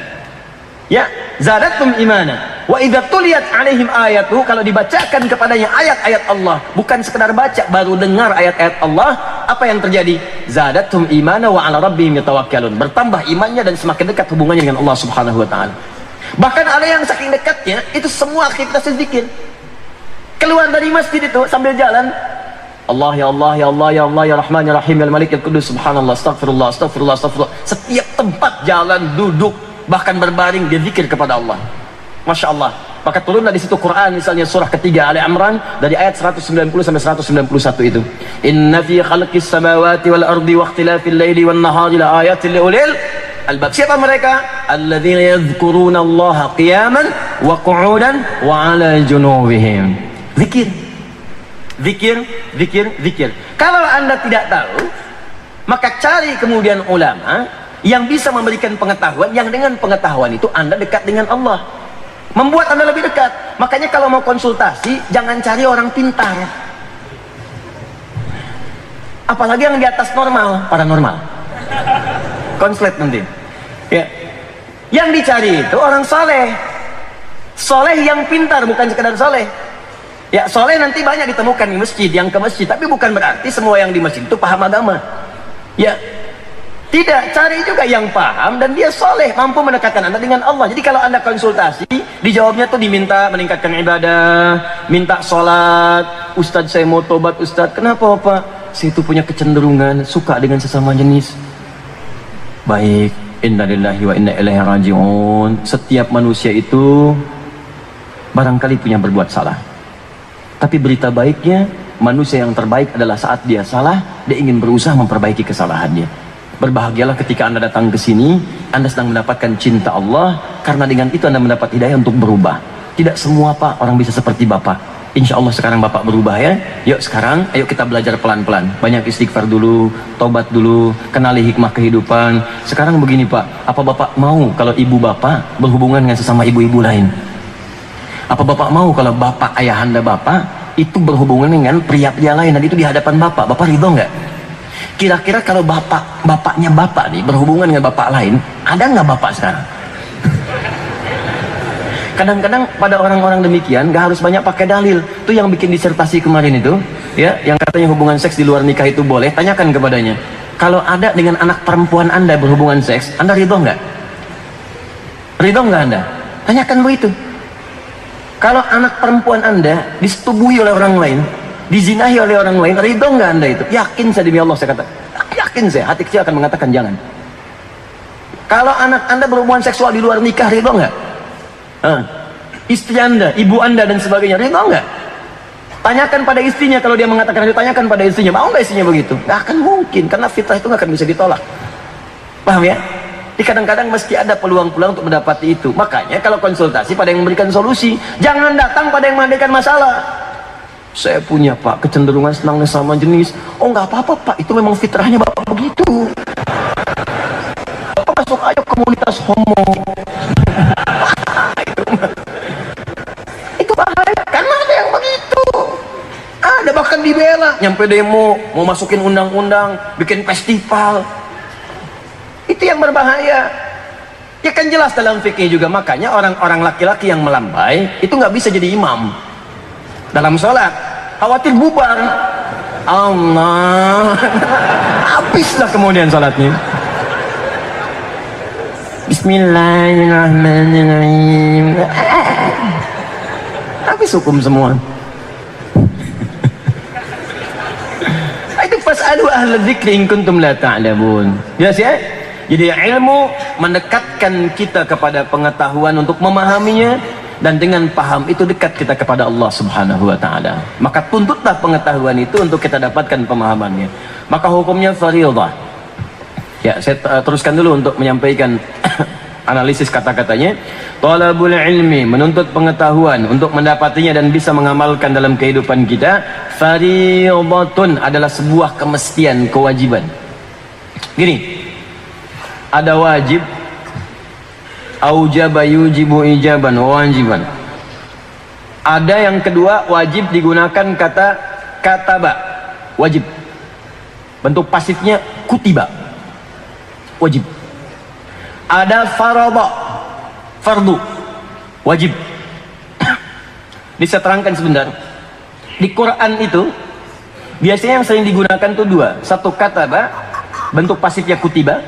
Ya, zadatum imana. Wa idza tuliyat 'alaihim ayatuhu, kalau dibacakan kepadanya ayat-ayat Allah, bukan sekedar baca, baru dengar ayat-ayat Allah, apa yang terjadi? Zadatum imana wa 'ala rabbihim yatawakkalun. Bertambah imannya dan semakin dekat hubungannya dengan Allah Subhanahu wa taala. Bahkan ada yang saking dekatnya, itu semua aktivitas zikir. Keluar dari masjid itu sambil jalan, Allah ya Allah ya Allah ya Allah ya Rahman ya Rahim ya Malik ya Qudus, subhanallah, astagfirullah, astagfirullah, astagfirullah. Setiap tempat jalan, duduk, bahkan berbaring, dia zikir kepada Allah. Masya Allah. Maka turunlah di situ Quran, misalnya surah ketiga Ali Imran dari ayat 190 sampai 191 itu. Inna fi khalqis samawati wal ardi wa ikhtilafil laili wan nahari la ayatin liulil albab. Siapa mereka? Alladzina yadhkuruna Allah qiyaman wa qu'udan wa 'ala junubihim. Zikir. Zikir, zikir, zikir. Kalau Anda tidak tahu, maka cari kemudian ulama yang bisa memberikan pengetahuan, yang dengan pengetahuan itu Anda dekat dengan Allah, membuat Anda lebih dekat. Makanya kalau mau konsultasi, jangan cari orang pintar, apalagi yang di atas normal, paranormal, konslet nanti ya. Yang dicari itu orang soleh, soleh yang pintar, bukan sekedar soleh ya. Soleh nanti banyak ditemukan di masjid, yang ke masjid, tapi bukan berarti semua yang di masjid itu paham agama ya. Tidak, cari juga yang paham dan dia soleh, mampu mendekatkan Anda dengan Allah. Jadi kalau Anda konsultasi, dijawabnya tuh diminta meningkatkan ibadah, minta sholat. Ustadz saya mau tobat Ustadz. Kenapa Pak? Saya itu punya kecenderungan suka dengan sesama jenis. Baik, inna lillahi wa inna ilaihi raji'un. Setiap manusia itu barangkali punya berbuat salah. Tapi berita baiknya, manusia yang terbaik adalah saat dia salah, dia ingin berusaha memperbaiki kesalahannya. Berbahagialah ketika Anda datang ke sini, Anda sedang mendapatkan cinta Allah, karena dengan itu Anda mendapat hidayah untuk berubah. Tidak semua Pak orang bisa seperti Bapak. Insya Allah sekarang Bapak berubah ya. Yuk sekarang, ayo kita belajar pelan-pelan. Banyak istighfar dulu, tobat dulu, kenali hikmah kehidupan. Sekarang begini Pak, apa Bapak mau kalau ibu Bapak berhubungan dengan sesama ibu-ibu lain? Apa Bapak mau kalau Bapak, ayahanda Bapak itu berhubungan dengan pria-pria lain, dan itu di hadapan Bapak? Bapak ridho nggak? Kira-kira kalau bapaknya Bapak nih berhubungan dengan bapak lain, ada nggak Bapak sekarang? Kadang-kadang pada orang-orang demikian gak harus banyak pakai dalil. Itu yang bikin disertasi kemarin itu ya, yang katanya hubungan seks di luar nikah itu boleh. Tanyakan kepadanya, kalau ada dengan anak perempuan Anda berhubungan seks, Anda ridho nggak? Ridho nggak Anda? Tanyakan begitu. Kalau anak perempuan Anda disetubuhi oleh orang lain, dizinahi oleh orang lain, ridho nggak Anda itu? Yakin saya demi Allah, saya kata, yakin saya, hati kecil akan mengatakan jangan. Kalau anak Anda berhubungan seksual di luar nikah, ridho nggak? Istri Anda, ibu Anda dan sebagainya, ridho nggak? Tanyakan pada istrinya, kalau dia mengatakan itu, tanyakan pada istrinya, mau nggak istrinya begitu? Nggak akan mungkin, karena fitrah itu nggak akan bisa ditolak. Paham ya? Jadi kadang-kadang mesti ada peluang-peluang untuk mendapati itu. Makanya kalau konsultasi pada yang memberikan solusi, jangan datang pada yang menghadirkan masalah. Saya punya Pak kecenderungan senang sama jenis. Oh nggak apa-apa Pak, itu memang fitrahnya Bapak begitu. Bapak masuk ayo komunitas homo. Itu bahaya, karena ada yang begitu. Ada bahkan dibela, nyampe demo, mau masukin undang-undang, bikin festival. Itu yang berbahaya. Ya kan jelas dalam fikih juga, makanya orang-orang laki-laki yang melambai itu nggak bisa jadi imam dalam sholat, khawatir bubar. Allah, habislah kemudian sholatnya. Bismillahirrahmanirrahim. Habis hukum semua. Itu fas'alu ahla dzikri in kuntum la ta'lamun. Jelas ya? Jadi ilmu mendekatkan kita kepada pengetahuan untuk memahaminya, dan dengan paham itu dekat kita kepada Allah Subhanahu wa taala. Maka tuntutlah pengetahuan itu untuk kita dapatkan pemahamannya. Maka hukumnya fardhiyah. Ya, saya teruskan dulu untuk menyampaikan analisis kata-katanya. Talabul ilmi, menuntut pengetahuan untuk mendapatinya dan bisa mengamalkan dalam kehidupan kita. Fardhatun, adalah sebuah kemestian, kewajiban. Gini, ada wajib, aujaba yujibu ijaban, wajiban. Ada yang kedua, wajib digunakan kata kataba, wajib. Bentuk pasifnya kutiba, wajib. Ada farada, fardu, wajib. Ini saya terangkan sebentar. Di Quran itu biasanya yang sering digunakan itu dua. Satu kataba, bentuk pasifnya kutiba.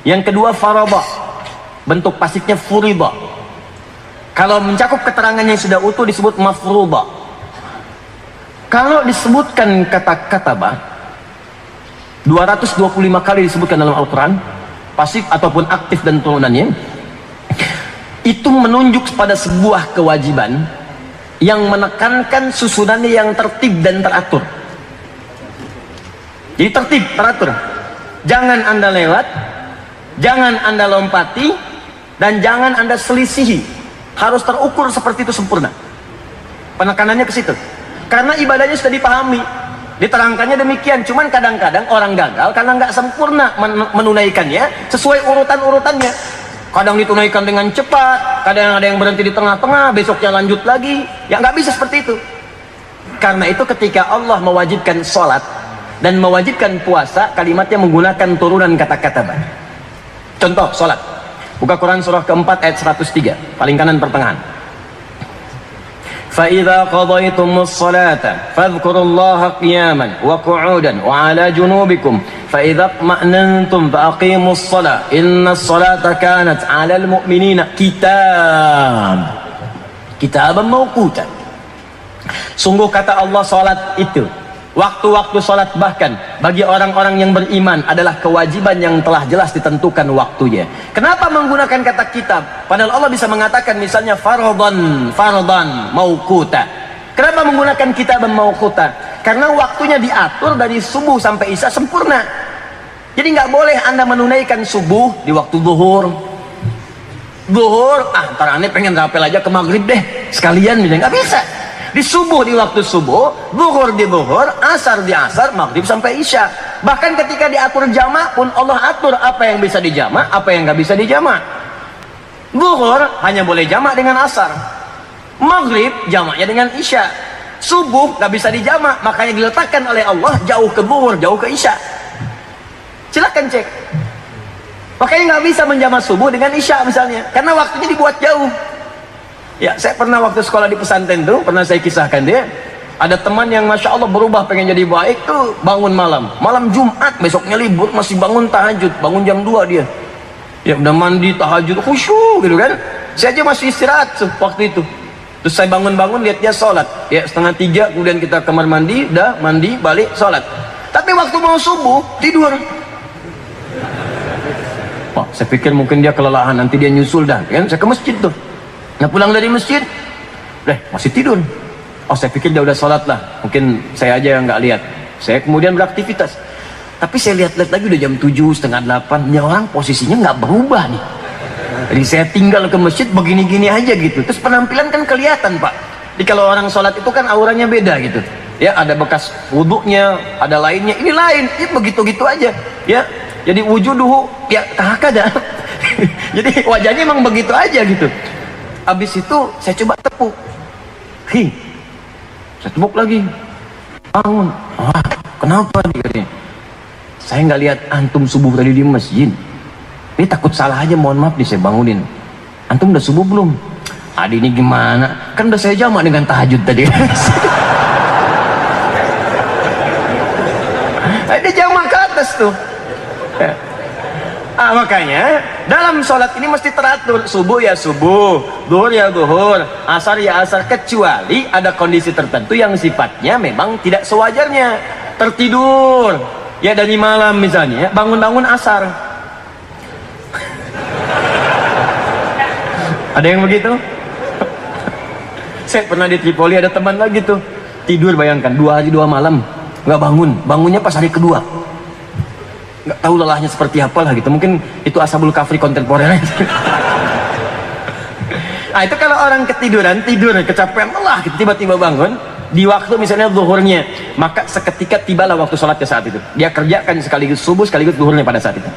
Yang kedua farada, bentuk pasifnya furida. Kalau mencakup keterangan yang sudah utuh disebut mafruda. Kalau disebutkan kata kataba 225 kali disebutkan dalam Al-Quran, pasif ataupun aktif dan turunannya, itu menunjuk pada sebuah kewajiban yang menekankan susunannya yang tertib dan teratur. Jadi tertib, teratur. Jangan Anda lewat, jangan Anda lompati, dan jangan Anda selisihi. Harus terukur seperti itu sempurna. Penekanannya ke situ. Karena ibadahnya sudah dipahami, diterangkannya demikian. Cuman kadang-kadang orang gagal karena nggak sempurna menunaikannya sesuai urutan-urutannya. Kadang ditunaikan dengan cepat, kadang ada yang berhenti di tengah-tengah, besoknya lanjut lagi. Ya nggak bisa seperti itu. Karena itu ketika Allah mewajibkan sholat dan mewajibkan puasa, kalimatnya menggunakan turunan kata-kata. Contoh sholat, buka Quran surah keempat ayat 103, paling kanan pertengahan. فَإِذَا قَضَيْتُمُ الصَّلَاةَ فَاذْكُرُوا اللَّهَ قِيَامًا وَقُعُودًا وَعَلَى جُنُوبِكُمْ فَإِذَا اطْمَأْنَنْتُمْ فَأَقِيمُوا الصَّلَاةَ إِنَّ الصَّلَاةَ كَانَتْ عَلَى الْمُؤْمِنِينَ كِتَابًا مَوْقُوتًا. Sungguh kata Allah, salat itu, waktu-waktu salat bahkan bagi orang-orang yang beriman adalah kewajiban yang telah jelas ditentukan waktunya. Kenapa menggunakan kata kitab? Padahal Allah bisa mengatakan misalnya fardhan mauquta. Kenapa menggunakan kitab mauquta? Karena waktunya diatur dari subuh sampai isya sempurna. Jadi nggak boleh Anda menunaikan subuh di waktu zuhur. Ntar aneh pengen rapel aja ke maghrib deh sekalian, nggak bisa. Di subuh di waktu subuh, zuhur di zuhur, asar di asar, maghrib sampai isya. Bahkan ketika diatur jamak pun Allah atur apa yang bisa dijamak, apa yang nggak bisa dijamak. Zuhur hanya boleh jamak dengan asar, maghrib jamaknya dengan isya. Subuh nggak bisa dijamak, makanya diletakkan oleh Allah jauh ke zuhur, jauh ke isya. Silakan cek. Makanya nggak bisa menjamak subuh dengan isya misalnya, karena waktunya dibuat jauh. Ya, saya pernah waktu sekolah di pesantren tuh, pernah saya kisahkan dia. Ada teman yang Masya Allah berubah pengen jadi baik tuh, bangun malam Jumat, besoknya libur, masih bangun tahajud, bangun jam 2 dia. Ya udah mandi, tahajud, khusyuk gitu kan. Saya aja masih istirahat waktu itu. Terus saya bangun-bangun, lihat dia sholat. Ya 2:30, kemudian kita kamar mandi, udah mandi, balik, sholat. Tapi waktu mau subuh, tidur. Wah, saya pikir mungkin dia kelelahan, nanti dia nyusul dah. Kan? Saya ke masjid tuh. Nah pulang dari masjid, masih tidur. Oh saya pikir dia udah sholat lah, mungkin saya aja yang nggak lihat. Saya kemudian beraktivitas, tapi saya lihat-lihat lagi udah jam 7, setengah 8. Ini orang posisinya nggak berubah nih. Jadi saya tinggal ke masjid begini-gini aja gitu. Terus penampilan kan kelihatan pak. Jadi kalau orang sholat itu kan auranya beda gitu. Ya ada bekas wuduknya, ada lainnya. Ini lain, ini begitu-gitu aja. Ya jadi wujuduhu ya kahakada. Jadi wajahnya emang begitu aja gitu. Habis itu saya coba tepuk, saya tepuk lagi, bangun. Kenapa nih katanya? Saya nggak lihat antum subuh tadi di masjid. Ini takut salah aja, mohon maaf nih saya bangunin. Antum udah subuh belum? Adi ini gimana? Kan udah saya jamak dengan tahajud tadi. Ada jamak ke atas tuh. Makanya dalam sholat ini mesti teratur. Subuh ya subuh, zuhur ya zuhur, asar ya asar, kecuali ada kondisi tertentu yang sifatnya memang tidak sewajarnya. Tertidur ya dari malam misalnya, bangun-bangun asar. Ada yang begitu? Saya pernah di Tripoli, ada teman lagi tuh tidur, bayangkan 2 hari 2 malam nggak bangun, bangunnya pas hari kedua. nggak tahu lelahnya seperti apa lah gitu. Mungkin itu Ashabul Kahfi kontemporer. Nah itu kalau orang ketiduran, tidur, kecapean, lelah gitu, tiba-tiba bangun di waktu misalnya zuhurnya, maka seketika tibalah waktu sholatnya saat itu. Dia kerjakan sekaligus subuh, sekaligus zuhurnya pada saat itu.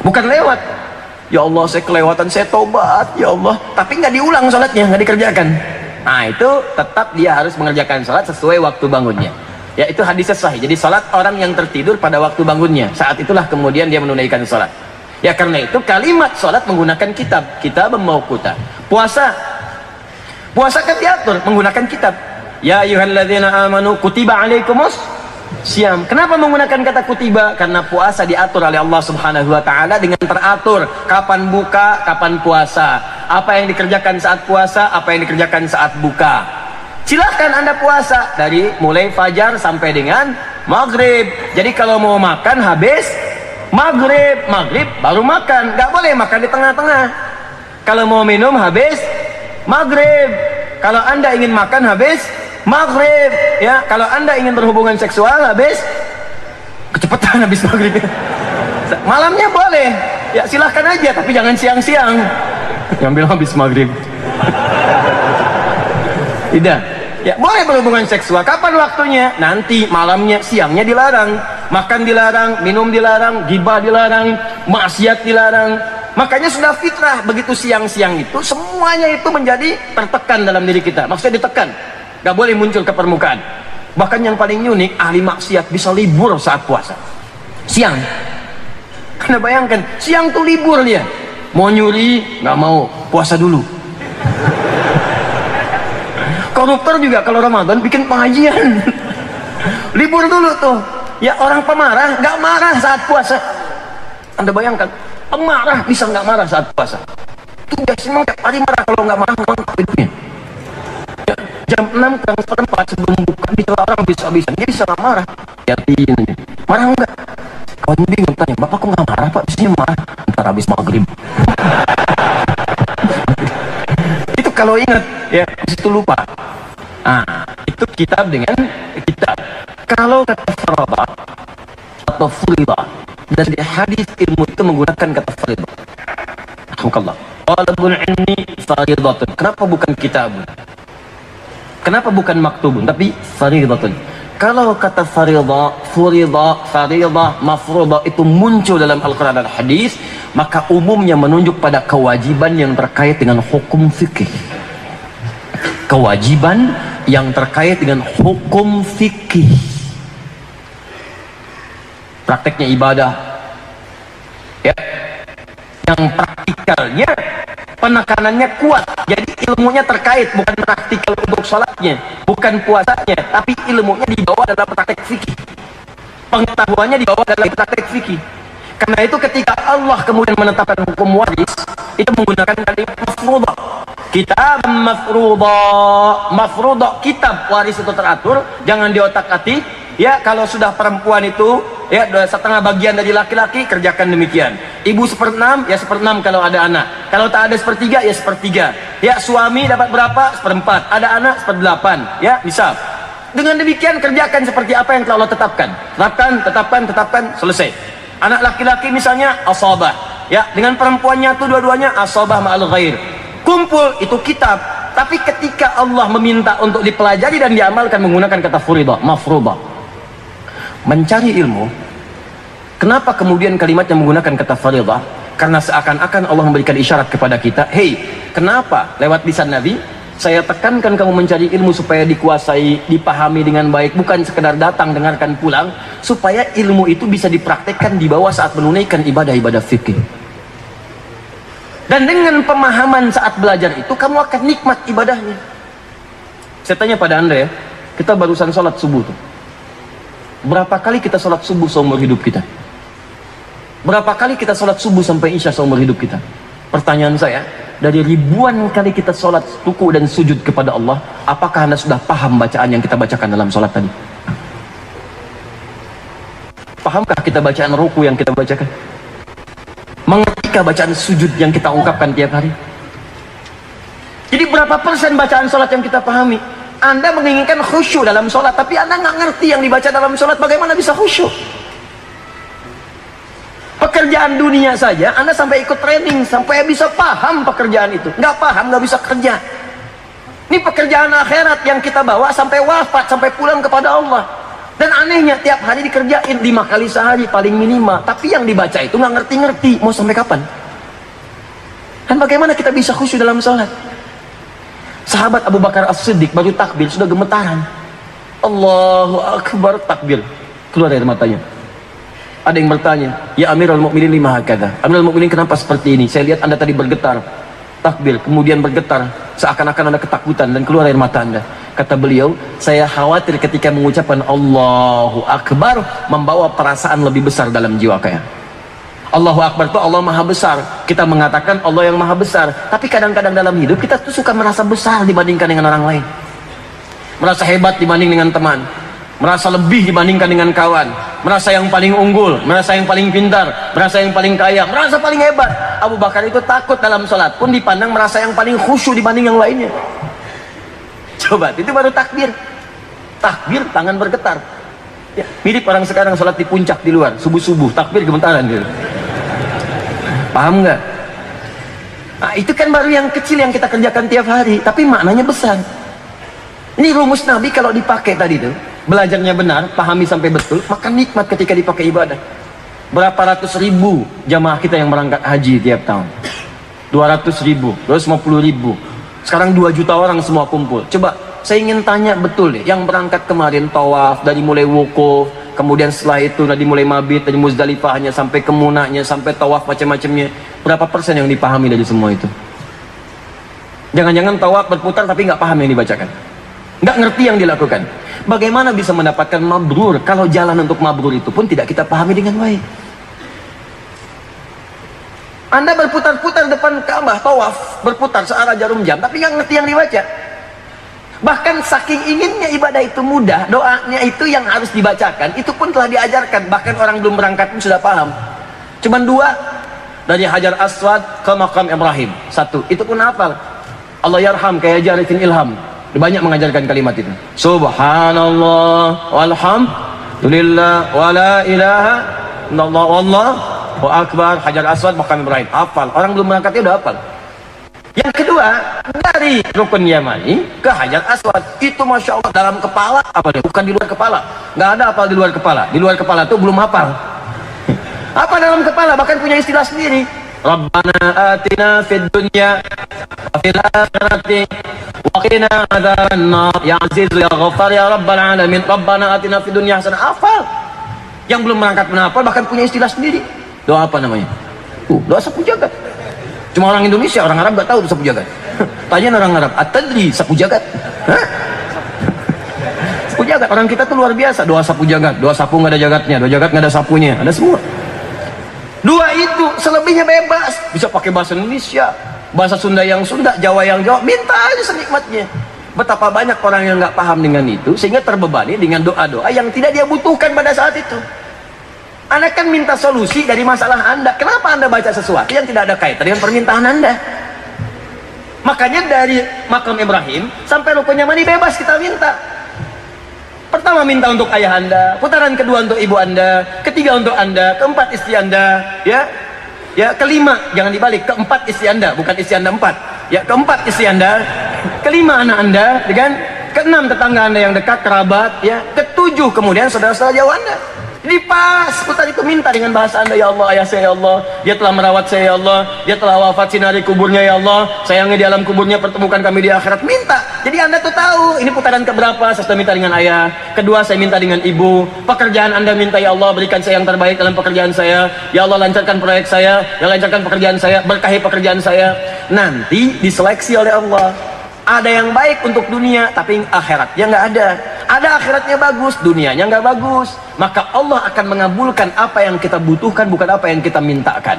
Bukan lewat. Ya Allah, saya kelewatan, saya tobat, ya Allah. Tapi nggak diulang sholatnya, nggak dikerjakan. Nah itu tetap dia harus mengerjakan sholat sesuai waktu bangunnya. Ya itu hadisnya sahih. Jadi sholat orang yang tertidur pada waktu bangunnya, saat itulah kemudian dia menunaikan sholat. Ya karena itu kalimat sholat menggunakan kitab mauquta. Puasa kan diatur menggunakan kitab. Ya ayyuhalladzina amanu kutiba alaikumus syiyam. Kenapa menggunakan kata kutiba? Karena puasa diatur oleh Allah Subhanahu wa taala dengan teratur, kapan buka, kapan puasa, apa yang dikerjakan saat puasa, apa yang dikerjakan saat buka. Silahkan Anda puasa dari mulai fajar sampai dengan maghrib. Jadi kalau mau makan habis maghrib baru makan, nggak boleh makan di tengah-tengah. Kalau mau minum habis maghrib. Kalau Anda ingin makan habis maghrib, ya. Kalau Anda ingin berhubungan seksual habis kecepatan habis maghrib. Malamnya boleh, ya silahkan aja, tapi jangan siang-siang. Yang bilang habis maghrib. Tidak. Ya boleh berhubungan seksual. Kapan waktunya? Nanti malamnya, siangnya dilarang. Makan dilarang, minum dilarang, ghibah dilarang, maksiat dilarang. Makanya sudah fitrah, begitu siang-siang itu semuanya itu menjadi tertekan dalam diri kita. Maksudnya ditekan, gak boleh muncul ke permukaan. Bahkan yang paling unik, ahli maksiat bisa libur saat puasa siang. Karena bayangkan, siang tuh libur dia. Mau nyuri, gak mau, puasa dulu. Koruptor juga kalau Ramadan bikin pengajian. Libur dulu tuh. Ya orang pemarah nggak marah saat puasa. Anda bayangkan, pemarah bisa nggak marah saat puasa. Tugas memang tiap hari marah, kalau nggak marah memang hidupnya. Ya, jam 6 kurang seperempat sebelum buka dicela orang bisa-bisa, dia bisa nggak marah. Yakin, marah nggak? Kawan bingung tanya, Bapak kok nggak marah Pak? Biasanya marah ntar habis maghrib. Itu kalau ingat, ya itu lupa. Nah, itu kitab dengan kitab. Kalau kata farada atau furida, dan di hadis ilmu itu menggunakan kata farida. Alhamdulillah. Talabul ilmi faridatun. Kenapa bukan kitabun? Kenapa bukan maktubun tapi faridatun? Kalau kata farida, furida, farida, mafruda itu muncul dalam Al-Quran dan hadis, maka umumnya menunjuk pada kewajiban yang terkait dengan hukum fikih. Kewajiban yang terkait dengan hukum fikih. Prakteknya ibadah, ya, yang praktikalnya penekanannya kuat. Jadi ilmunya terkait, bukan praktikal untuk sholatnya, bukan puasanya, tapi ilmunya dibawa dalam praktek fikih. Pengetahuannya dibawa dalam praktek fikih. Karena itu ketika Allah kemudian menetapkan hukum waris, itu menggunakan kalimat mafruḍah. Kitab mafruḍah, kitab waris itu teratur, jangan diotak-atik. Ya, kalau sudah perempuan itu, ya setengah bagian dari laki-laki, kerjakan demikian. Ibu 1/6, ya 1/6 kalau ada anak. Kalau tak ada 1/3, ya 1/3. Ya, suami dapat berapa? 1/4. Ada anak 1/8. Ya, misal. Dengan demikian kerjakan seperti apa yang telah Allah tetapkan. Tetapkan, selesai. Anak laki-laki misalnya asabah. Ya, dengan perempuannya tuh dua-duanya asabah ma'al ghair. Kumpul itu kitab. Tapi ketika Allah meminta untuk dipelajari dan diamalkan menggunakan kata furidah, mafruḍah. Mencari ilmu, kenapa kemudian kalimatnya menggunakan kata faridah? Karena seakan-akan Allah memberikan isyarat kepada kita, hei, kenapa lewat lisan Nabi saya tekankan kamu mencari ilmu supaya dikuasai, dipahami dengan baik, bukan sekedar datang dengarkan pulang, supaya ilmu itu bisa dipraktekkan di bawah saat menunaikan ibadah-ibadah fikih. Dan dengan pemahaman saat belajar itu kamu akan nikmat ibadahnya. Saya tanya pada Anda ya, kita barusan sholat subuh tuh. Berapa kali kita sholat subuh seumur hidup kita? Berapa kali kita sholat subuh sampai isya seumur hidup kita? Pertanyaan saya, dari ribuan kali kita sholat ruku dan sujud kepada Allah, apakah Anda sudah paham bacaan yang kita bacakan dalam sholat tadi? Pahamkah kita bacaan ruku yang kita bacakan? Mengertikah bacaan sujud yang kita ungkapkan tiap hari? Jadi berapa persen bacaan sholat yang kita pahami? Anda menginginkan khusyuk dalam sholat, tapi Anda nggak ngerti yang dibaca dalam sholat, bagaimana bisa khusyuk? Pekerjaan dunia saja Anda sampai ikut training sampai bisa paham pekerjaan itu. Nggak paham nggak bisa kerja. Ini pekerjaan akhirat yang kita bawa sampai wafat, sampai pulang kepada Allah. Dan anehnya tiap hari dikerjain 5 kali sehari paling minimal, tapi yang dibaca itu nggak ngerti-ngerti. Mau sampai kapan? Dan bagaimana kita bisa khusyuk dalam sholat? Sahabat Abu Bakar As-Siddiq baru takbir sudah gemetaran. Allahu Akbar, takbir keluar dari matanya. Ada yang bertanya, ya Amirul Mukminin lima hakadha. Amirul Mukminin kenapa seperti ini? Saya lihat Anda tadi bergetar, takbir, kemudian bergetar, seakan-akan Anda ketakutan dan keluar dari mata Anda. Kata beliau, saya khawatir ketika mengucapkan Allahu Akbar membawa perasaan lebih besar dalam jiwa saya. Allahu Akbar itu Allah Maha Besar. Kita mengatakan Allah yang Maha Besar, tapi kadang-kadang dalam hidup kita tuh suka merasa besar dibandingkan dengan orang lain. Merasa hebat dibanding dengan teman, merasa lebih dibandingkan dengan kawan, merasa yang paling unggul, merasa yang paling pintar, merasa yang paling kaya, merasa paling hebat. Abu Bakar itu takut dalam sholat pun dipandang merasa yang paling khusyuk dibanding yang lainnya. Coba, itu baru takbir. Takbir, tangan bergetar. Ya, mirip orang sekarang sholat di puncak di luar, subuh-subuh, takbir gemetaran gitu. Paham nggak? Nah, itu kan baru yang kecil yang kita kerjakan tiap hari, tapi maknanya besar. Ini rumus Nabi kalau dipakai tadi tuh, belajarnya benar, pahami sampai betul, maka nikmat ketika dipakai ibadah. Berapa ratus ribu jamaah kita yang berangkat haji tiap tahun? 200.000, 250.000. Sekarang 2 juta orang semua kumpul. Coba, saya ingin tanya betul deh, yang berangkat kemarin tawaf dari mulai wukuf, kemudian setelah itu dari mulai mabit, dari Muzdalifahnya sampai ke Munanya, sampai tawaf macam-macamnya, berapa persen yang dipahami dari semua itu? Jangan-jangan tawaf berputar tapi nggak paham yang dibacakan, nggak ngerti yang dilakukan. Bagaimana bisa mendapatkan mabrur kalau jalan untuk mabrur itu pun tidak kita pahami dengan baik? Anda berputar-putar depan Ka'bah, tawaf, berputar searah jarum jam, tapi nggak ngerti yang dibaca. Bahkan saking inginnya ibadah itu mudah, doanya itu yang harus dibacakan, itu pun telah diajarkan. Bahkan orang belum berangkat pun sudah paham. Cuman 2, dari Hajar Aswad ke Maqam Ibrahim. 1, itu pun hafal. Allah yarham kayak jarifin ilham. Banyak mengajarkan kalimat itu. Subhanallah walhamdulillah wala ilaha illallah wallahu akbar. Hajar Aswad, Maqam Ibrahim, hafal. Orang belum berangkatnya udah hafal. Yang kedua, dari Rukun Yamani ke Hajar Aswad, itu Masya Allah dalam kepala, apa deh? Bukan di luar kepala. Nggak ada hafal di luar kepala. Di luar kepala itu belum hafal. Apa dalam kepala? Bahkan punya istilah sendiri. Rabbana atina fid dunya wa fil akhirati wa qina adzabannar ya aziz ya ghaffar ya rabbal alamin. Rabbana atina fid dunya hasanah. Hafal. Yang belum berangkat pun hafal, bahkan punya istilah sendiri. Doa apa namanya? Doa sapu jagat. Cuma orang Indonesia, orang Arab gak tahu sapu jagat. Tanya orang Arab, at-tadri sapu jagat? Hah? Sapu jagat, orang kita tuh luar biasa. Doa sapu jagat, doa sapu nggak ada jagatnya, doa jagat nggak ada sapunya, ada semua. 2 itu, selebihnya bebas. Bisa pakai bahasa Indonesia, bahasa Sunda yang Sunda, Jawa yang Jawa, minta aja senikmatnya. Betapa banyak orang yang nggak paham dengan itu, sehingga terbebani dengan doa-doa yang tidak dia butuhkan pada saat itu. Anda kan minta solusi dari masalah Anda. Kenapa Anda baca sesuatu yang tidak ada kaitan dengan permintaan Anda? Makanya dari Maqam Ibrahim sampai Rukun Yamani bebas kita minta. Pertama minta untuk ayah Anda, putaran kedua untuk ibu Anda, ketiga untuk Anda, keempat istri Anda, ya. Ya, kelima jangan dibalik, keempat istri Anda, bukan istri Anda 4. Ya, keempat istri Anda, kelima anak Anda, kan? Keenam tetangga Anda yang dekat, kerabat, ya. Ketujuh kemudian saudara-saudara jauh Anda. Jadi pas putar itu minta dengan bahasa Anda, ya Allah, ayah saya ya Allah, dia telah merawat saya ya Allah, dia telah wafat, sinari kuburnya ya Allah, sayangnya di alam kuburnya, pertemukan kami di akhirat. Minta. Jadi Anda tuh tahu ini putaran keberapa. Saya minta dengan ayah, kedua saya minta dengan ibu, pekerjaan Anda minta ya Allah, berikan saya yang terbaik dalam pekerjaan saya, ya Allah lancarkan proyek saya, ya lancarkan pekerjaan saya, berkahi pekerjaan saya. Nanti diseleksi oleh Allah. Ada yang baik untuk dunia, tapi akhiratnya nggak ada. Ada akhiratnya bagus, dunianya nggak bagus. Maka Allah akan mengabulkan apa yang kita butuhkan, bukan apa yang kita mintakan.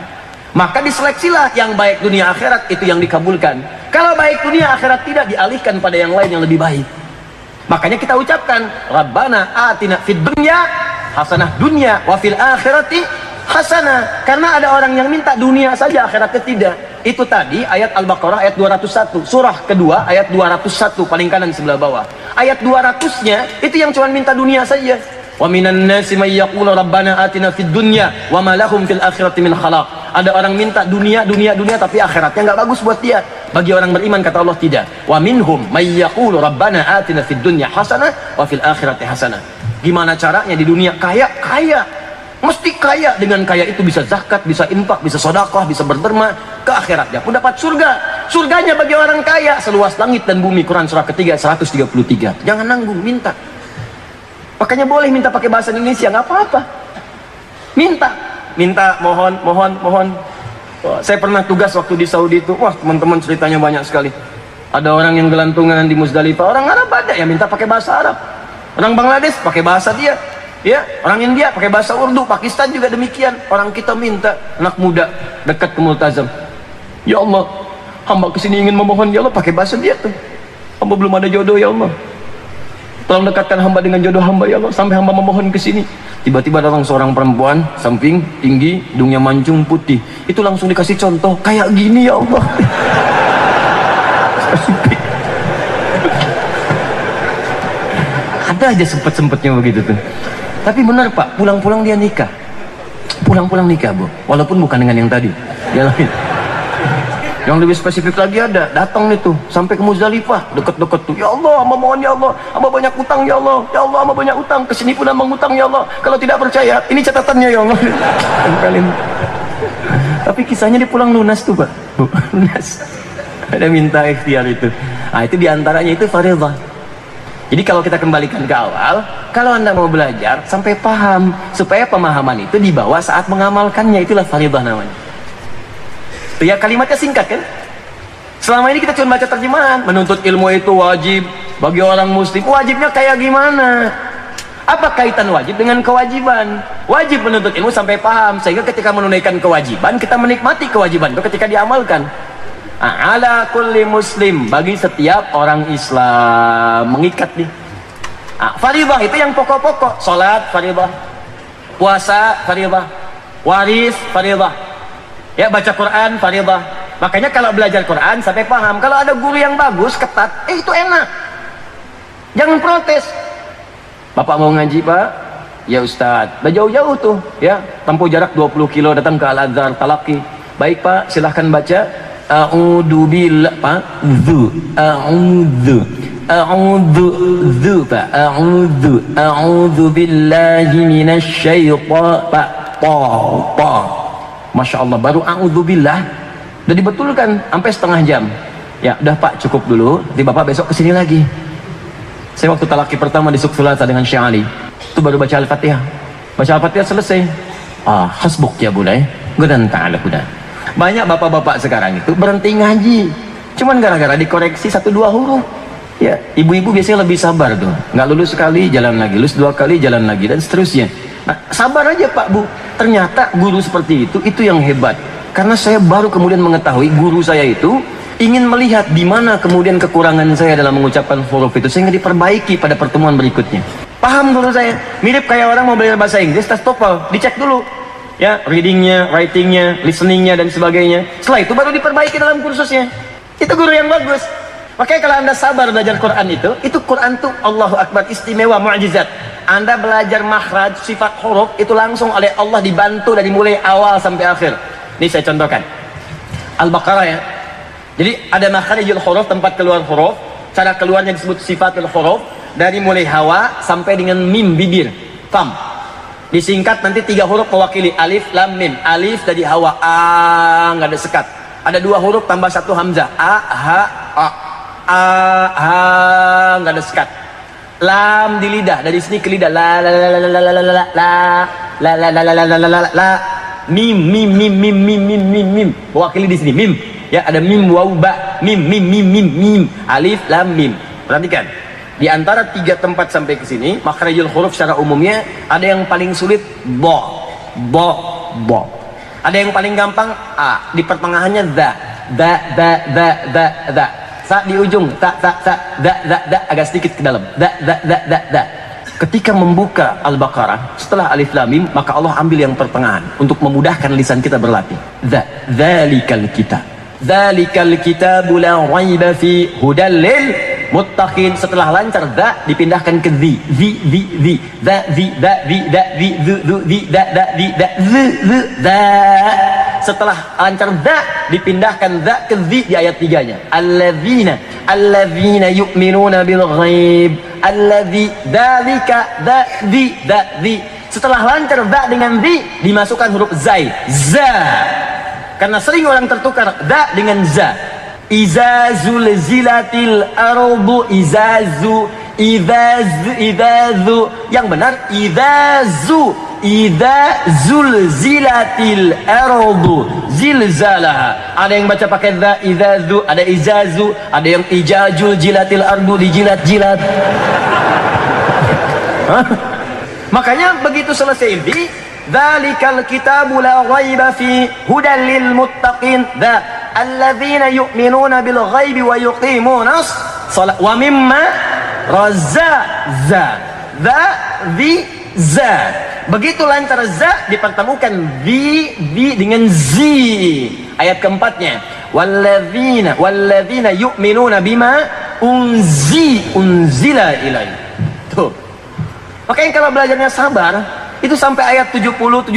Maka diseleksilah yang baik dunia akhirat, itu yang dikabulkan. Kalau baik dunia akhirat tidak, dialihkan pada yang lain yang lebih baik. Makanya kita ucapkan, Rabbana atina fid dunya hasanah dunya wa fil akhirati hasanah. Karena ada orang yang minta dunia saja, akhiratnya tidak. Itu tadi ayat Al-Baqarah ayat 201, surah kedua ayat 201 paling kanan sebelah bawah. Ayat 200-nya itu yang cuma minta dunia saja. Wa minan nasi may yaqulu rabbana atina fid dunya wa ma lahum fil akhirati min khalaq. Ada orang minta dunia tapi akhiratnya enggak bagus buat dia. Bagi orang beriman kata Allah tidak. Wa minhum may yaqulu rabbana atina fid dunya hasanah wa fil akhirati hasanah. Gimana caranya di dunia kaya? Mesti kaya. Dengan kaya itu bisa zakat, bisa infak, bisa sedekah, bisa berderma. Ke akhiratnya pun dapat surga. Surganya bagi orang kaya seluas langit dan bumi. Quran surah ketiga 133. Jangan nanggung, minta. Makanya boleh minta pakai bahasa Indonesia, nggak apa-apa. Minta, mohon. Wah, saya pernah tugas waktu di Saudi itu. Wah, teman-teman ceritanya banyak sekali. Ada orang yang gelantungan di Muzdalifah. Orang Arab ada yang minta pakai bahasa Arab. Orang Bangladesh pakai bahasa dia. Ya, orang India pakai bahasa Urdu. Pakistan juga demikian. Orang kita minta, anak muda dekat ke multazam. Ya Allah, hamba kesini ingin memohon, ya Allah, pakai bahasa dia tuh. Hamba belum ada jodoh, ya Allah. Tolong dekatkan hamba dengan jodoh hamba, ya Allah. Sampai hamba memohon ke sini. Tiba-tiba datang seorang perempuan, samping, tinggi, hidungnya mancung, putih. Itu langsung dikasih contoh, kayak gini, ya Allah. Ada aja sempet-sempetnya begitu tuh. Tapi benar Pak, pulang-pulang dia nikah. Pulang-pulang nikah, Bu. Walaupun bukan dengan yang tadi. Yang lain. Yang lebih spesifik lagi ada, datang nih tuh sampai ke Muzdalifah, deket-deket tuh. Ya Allah, hamba mohon ya Allah, hamba banyak utang ya Allah. Ya Allah, hamba banyak utang, kesini pun hamba ngutang ya Allah. Kalau tidak percaya, ini catatannya ya Allah. Tempelin. Tapi kisahnya dia pulang lunas tuh Pak. Lunas. Ada minta ikhtiar itu. Nah itu diantaranya itu fardhah. Jadi kalau kita kembalikan ke awal, kalau Anda mau belajar sampai paham, supaya pemahaman itu dibawa saat mengamalkannya, itulah fardhah namanya. Ya kalimatnya singkat kan? Selama ini kita cuma baca terjemahan. Menuntut ilmu itu wajib bagi orang muslim. Wajibnya kayak gimana? Apa kaitan wajib dengan kewajiban? Wajib menuntut ilmu sampai paham, sehingga ketika menunaikan kewajiban kita menikmati kewajiban itu ketika diamalkan. Ala kulli muslim, bagi setiap orang Islam, mengikat nih. Fardhah itu yang pokok-pokok. Salat fardhah, puasa fardhah, waris fardhah. Ya, baca Quran fardhah. Makanya kalau belajar Quran sampai paham. Kalau ada guru yang bagus, ketat, itu enak. Jangan protes. Bapak mau ngaji, Pak? Ya Ustadz. Udah jauh-jauh tuh, ya. Tempuh jarak 20 kilo datang ke Al-Azhar Talaki. Baik, Pak, silahkan baca. A'udzu billah, Pak. A'udzu, Pak. A'udzu billahi minasy syaithan, Pak. Pa. Masya Allah, baru a'udzubillah udah dibetulkan sampai setengah jam. Ya udah Pak, cukup dulu, nanti Bapak besok kesini lagi. Saya waktu talaki pertama di Suksulata dengan Syekh Ali itu baru baca Al-Fatihah. Baca Al-Fatihah selesai, hasbuk ya bulai gudan ta'ala kuda. Banyak bapak-bapak sekarang itu berhenti ngaji cuman gara-gara dikoreksi 1-2 huruf. Ya, ibu-ibu biasanya lebih sabar tuh, nggak lulus sekali jalan lagi, lulus 2 kali jalan lagi, dan seterusnya. Nah, sabar aja Pak Bu. Ternyata guru seperti itu yang hebat. Karena saya baru kemudian mengetahui guru saya itu ingin melihat di mana kemudian kekurangan saya dalam mengucapkan huruf itu, sehingga diperbaiki pada pertemuan berikutnya. Paham guru saya? Mirip kayak orang mau belajar bahasa Inggris, tes TOEFL, dicek dulu. Ya, readingnya, writingnya, listeningnya, dan sebagainya. Setelah itu baru diperbaiki dalam kursusnya. Itu guru yang bagus. Makanya kalau Anda sabar belajar Quran itu Quran tuh Allahu Akbar, istimewa, mu'jizat. Anda belajar makhraj, sifat huruf itu langsung oleh Allah dibantu dari mulai awal sampai akhir. Ini saya contohkan Al-Baqarah ya. Jadi ada makhrijul huruf, tempat keluar huruf. Cara keluarnya disebut sifatul huruf. Dari mulai hawa sampai dengan mim, bibir, fam. Disingkat nanti 3 huruf mewakili alif, lam, mim. Alif dari hawa, nggak ada sekat. Ada 2 huruf tambah 1 hamzah, a, ha, a. Nggak ada sekat. Lam di lidah, dari sini ke lidah, la la la la la la la la la. Mim mewakili di sini, mim. Ya, ada mim, waw, ba, mim. Alif, lam, mim. Perhatikan. Di antara 3 tempat sampai ke sini, makhrajul huruf secara umumnya ada yang paling sulit bo. Ada yang paling gampang a. Di pertengahannya za. Sa di ujung, da, agak sedikit ke dalam. Da. Ketika membuka Al-Baqarah setelah alif lam mim, maka Allah ambil yang pertengahan untuk memudahkan lisan kita berlatih. Dzalikal kitab la raiba fi hudal lil muttaqin. Setelah lancar da dipindahkan ke di da da. Setelah lancar da dipindahkan da ke di ayat 3-nya. Alladzina yu'minuna bil ghaib. Alladzi dzalika di. Setelah lancar da dengan di dimasukkan huruf zai, za. Karena sering orang tertukar da dengan za. Iza zulzilatil ardu, izazu, idazu. Yang benar idazu. Idza zulzilatil ardu zilzalaha. Ada yang baca pakai za, idazu, ada izazu, ada yang ijajul jilatil ardu, dijilat-jilat. Makanya begitu selesai di dzalikal kitabu la raiba fi hudal lil muttaqin, da alladzina yu'minuna bil ghaibi wa yuqimunas shalah wa mimma razaqza za di za. Begitu lancar za dipertemukan di dengan zi. Ayat keempatnya walladzina yu'minuna bima unzila ilaihi. Tuh. Makanya kalau belajarnya sabar itu sampai ayat 70, 71,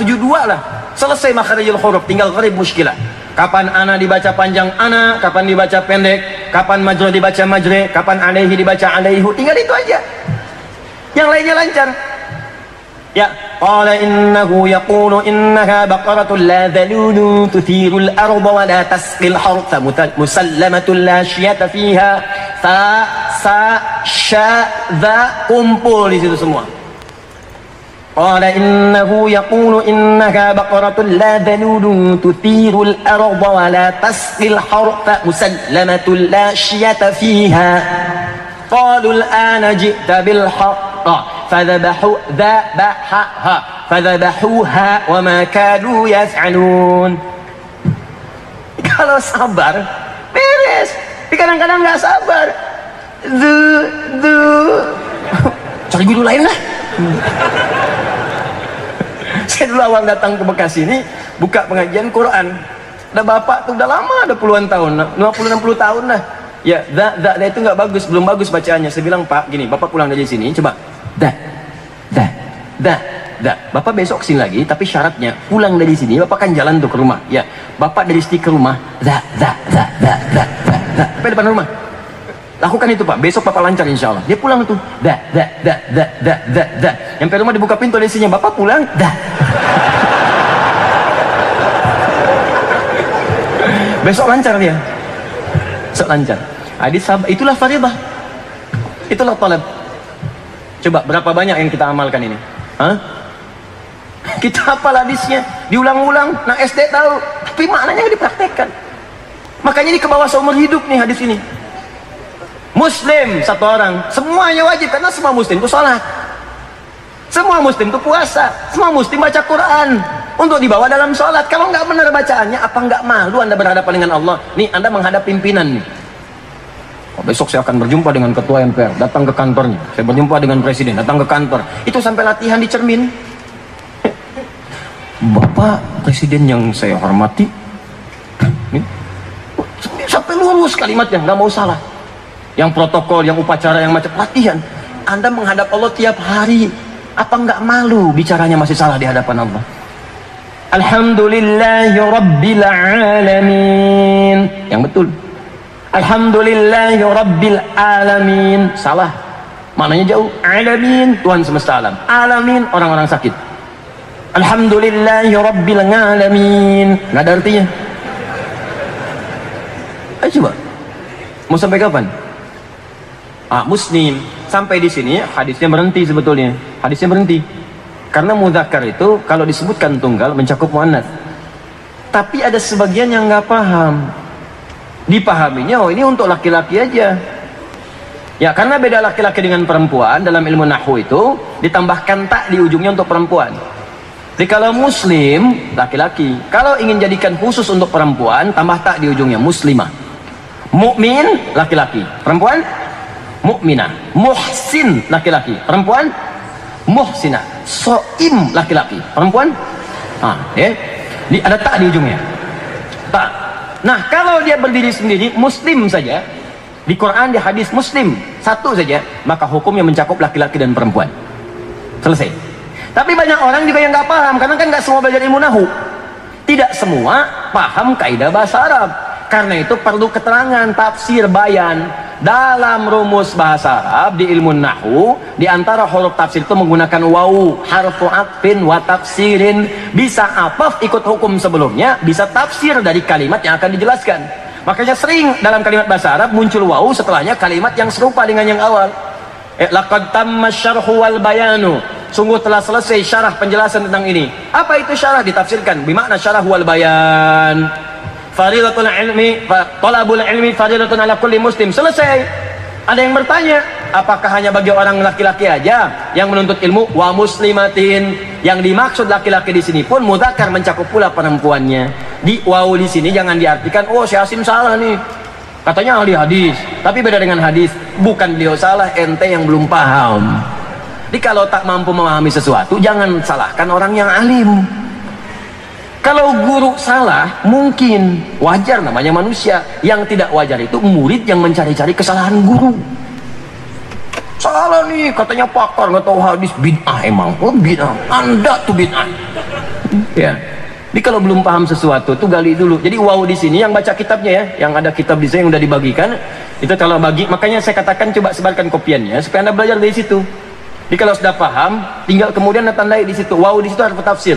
72 lah selesai makharijul huruf, tinggal gharib muskilah. Kapan ana dibaca panjang ana, kapan dibaca pendek, kapan majrur dibaca majre, kapan alaihi dibaca alaihu, tinggal itu aja. Yang lainnya lancar. Ya, qala innahu yaqulu innaha baqaratun la dhalulun tuthirul arda wa la tasqil hartha musallamatun la syiyata fiha. Sa sya dha kumpul di situ semua. Qala innahu yaqulu innaha baqaratun la dhalulun tuthirul arda wa la tasqil hartha musallamatun la syiyata fiha. Qalu al-ana ji'ta bil haqq fadhabahuha wa ma kadu yaf'alun. Kalau sabar beres, tapi kadang-kadang nggak sabar. Cari guru lain lah. Saya dulu awal datang ke Bekasi ini buka pengajian Quran. Ada bapak tuh udah lama, ada puluhan tahun, 50-60 tahun lah. Ya, da itu nggak bagus, belum bagus bacaannya. Saya bilang, Pak, gini, Bapak pulang dari sini, coba da. Bapak besok sini lagi, tapi syaratnya pulang dari sini, Bapak kan jalan tuh ke rumah. Ya, Bapak dari sini ke rumah, da. Sampai depan rumah. Lakukan itu, Pak. Besok Bapak lancar insya Allah. Dia pulang tuh, da. Sampai rumah dibuka pintu dari sini, Bapak pulang, da. Besok lancar dia. Besok lancar. Hadis sahabat, itulah faridah. Itulah talab. Coba berapa banyak yang kita amalkan ini? Hah? Kita hafal hadisnya, diulang-ulang, nah SD tahu, tapi maknanya dipraktekkan. Makanya ini ke bawah seumur hidup nih hadis ini. Muslim satu orang, semuanya wajib karena semua muslim itu sholat. Semua muslim itu puasa, semua muslim baca Quran untuk dibawa dalam sholat. Kalau nggak benar bacaannya, apa nggak malu Anda berhadapan dengan Allah? Nih, Anda menghadap pimpinan nih. Oh, besok saya akan berjumpa dengan ketua MPR, datang ke kantornya. Saya berjumpa dengan presiden, datang ke kantor. Itu sampai latihan di cermin. Bapak presiden yang saya hormati, nih, sampai lurus kalimatnya, nggak mau salah. Yang protokol, yang upacara, yang macam latihan. Anda menghadap Allah tiap hari. Apa nggak malu bicaranya masih salah di hadapan Allah? Alhamdulillahi Rabbil Alamin. Yang betul. Alhamdulillahi Rabbil Alamin. Salah. Maknanya jauh. Alamin, Tuhan semesta alam. Alamin, orang-orang sakit. Alhamdulillahi Rabbil Alamin. Nggak ada artinya. Ayo coba. Mau sampai kapan? Muslim. Sampai di sini hadisnya berhenti sebetulnya. Hadisnya berhenti. Karena mudzakkar itu kalau disebutkan tunggal mencakup muannats. Tapi ada sebagian yang nggak paham. Dipahaminya, oh ini untuk laki-laki aja. Ya, karena beda laki-laki dengan perempuan dalam ilmu nahwu itu ditambahkan tak di ujungnya untuk perempuan. Jadi kalau muslim laki-laki, kalau ingin jadikan khusus untuk perempuan tambah tak di ujungnya, muslimah. Mukmin laki-laki, perempuan mukminah. Muhsin laki-laki, perempuan muhsinah. Soim laki-laki, perempuan ada tak di ujungnya, tak. Nah, kalau dia berdiri sendiri muslim saja, di Quran, di hadis Muslim, satu saja, maka hukumnya mencakup laki-laki dan perempuan. Selesai. Tapi banyak orang juga yang nggak paham, karena kan nggak semua belajar ilmu nahu. Tidak semua paham kaidah bahasa Arab. Karena itu perlu keterangan, tafsir, bayan. Dalam rumus bahasa Arab di ilmu nahwu, di antara huruf tafsir itu menggunakan wawu, harfu atfin wa tafsirin. Bisa ataf ikut hukum sebelumnya, bisa tafsir dari kalimat yang akan dijelaskan. Makanya sering dalam kalimat bahasa Arab muncul wawu setelahnya kalimat yang serupa dengan yang awal. Laqad tamma syarhu wal bayanu. Sungguh telah selesai syarah penjelasan tentang ini. Apa itu syarah? Ditafsirkan bermakna syarah wal bayan. Faridatul ilmi, talabul ilmi faridatun ala kulli muslim. Selesai. Ada yang bertanya, apakah hanya bagi orang laki-laki aja yang menuntut ilmu? Wa muslimatin. Yang dimaksud laki-laki di sini pun mudzakkar, mencakup pula perempuannya. Di wawu di sini jangan diartikan, oh si Hasim salah nih. Katanya ahli hadis, tapi beda dengan hadis. Bukan beliau salah, ente yang belum paham. Jadi kalau tak mampu memahami sesuatu, jangan salahkan orang yang alim. Kalau guru salah, mungkin wajar, namanya manusia. Yang tidak wajar itu murid yang mencari-cari kesalahan guru. Salah nih, katanya pakar nggak tahu hadis, bid'ah emang. Oh bid'ah, Anda tuh bid'ah. Ya. Jadi kalau belum paham sesuatu tuh gali dulu. Jadi wow di sini yang baca kitabnya ya, yang ada kitab di sini yang udah dibagikan, itu kalau bagi, makanya saya katakan coba sebarkan kopiannya supaya Anda belajar dari situ. Jadi kalau sudah paham, tinggal kemudian tandai di situ. Wow di situ harus tafsir.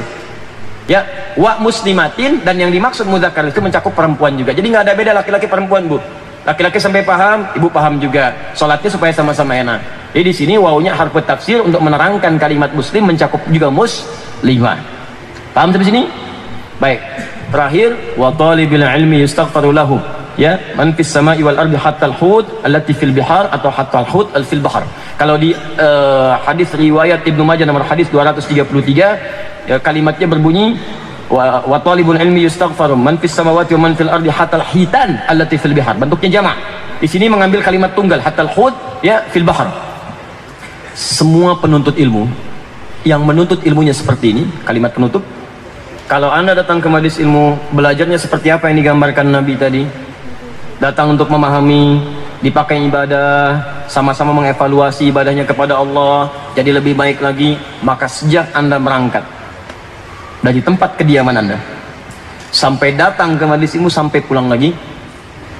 Ya, wa muslimatin, dan yang dimaksud mudzakkar itu mencakup perempuan juga. Jadi nggak ada beda laki-laki perempuan, Bu. Laki-laki sampai paham, ibu paham juga. Salatnya supaya sama-sama enak. Jadi di sini wawunya harf tafsir untuk menerangkan kalimat muslim mencakup juga muslimah. Paham sampai sini? Baik. Terakhir, wa talibil ilmi yustaghfaru lahu. Ya, man fis sama'i wal ardi hatta al-hut allati fil bihar, atau hatta al-hut fil bahar. Kalau di hadis riwayat Ibnu Majah nomor hadis 233, ya, kalimatnya berbunyi wa talibul ilmi yustaghfaru man fis samawati wa man fil ardi hatta al-hitan allati fil bihar. Bentuknya jamak. Di sini mengambil kalimat tunggal hatta al-hut, ya, fil bahar. Semua penuntut ilmu yang menuntut ilmunya seperti ini, kalimat penutup. Kalau Anda datang ke majelis ilmu, belajarnya seperti apa yang digambarkan Nabi tadi. Datang untuk memahami, dipakai ibadah, sama-sama mengevaluasi ibadahnya kepada Allah, jadi lebih baik lagi. Maka sejak Anda berangkat dari tempat kediaman Anda sampai datang ke majelis ilmu, sampai pulang lagi,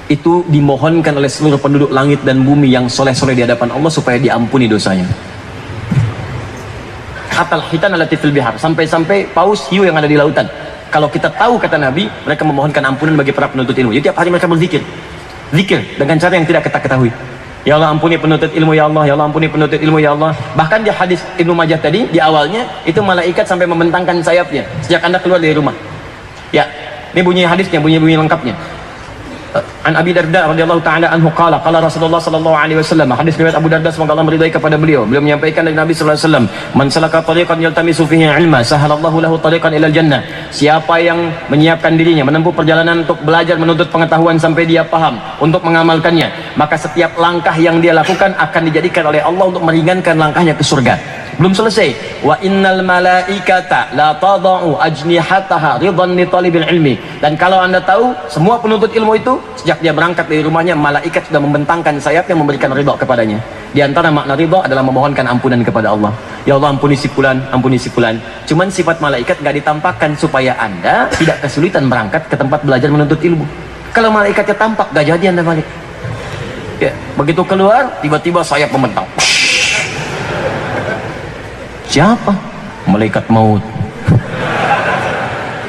itu dimohonkan oleh seluruh penduduk langit dan bumi yang soleh-soleh di hadapan Allah supaya diampuni dosanya. Hatal hitan allati fil bihar, sampai-sampai paus hiu yang ada di lautan. Kalau kita tahu, kata Nabi, mereka memohonkan ampunan bagi para penuntut ilmu. Jadi tiap hari mereka berzikir. Zikir dengan cara yang tidak kita ketahui. Ya Allah ampuni penuntut ilmu, ya Allah, ya Allah ampuni penuntut ilmu, ya Allah. Bahkan di hadis Ibnu Majah tadi, di awalnya itu malaikat sampai membentangkan sayapnya sejak Anda keluar dari rumah. Ya, ini bunyi hadisnya, bunyi lengkapnya. An Abi Darda radhiyallahu taala anhu qala qala Rasulullah sallallahu alaihi wasallam. Hadis riwayat Abu Darda, semoga Allah meridai kepada beliau. Beliau menyampaikan dari Nabi sallallahu alaihi wasallam, "Man salaka tariqan yaltamisu fihi ilma, sahalallahu lahu tariqan ilal jannah." Siapa yang menyiapkan dirinya menempuh perjalanan untuk belajar menuntut pengetahuan sampai dia paham untuk mengamalkannya, maka setiap langkah yang dia lakukan akan dijadikan oleh Allah untuk meringankan langkahnya ke surga. Belum selesai. Wa innal malaikata la tadau ajnihataha ridhan li talibil ilmi. Dan kalau Anda tahu, semua penuntut ilmu itu sejak dia berangkat dari rumahnya, malaikat sudah membentangkan sayapnya memberikan ridha kepadanya. Di antara makna ridha adalah memohonkan ampunan kepada Allah. Ya Allah ampuni si fulan, ampuni si fulan. Cuman sifat malaikat enggak ditampakkan supaya Anda tidak kesulitan berangkat ke tempat belajar menuntut ilmu. Kalau malaikatnya tampak, enggak jadi Anda balik. Ya, begitu keluar, tiba-tiba sayap membentang. Siapa? Malaikat maut.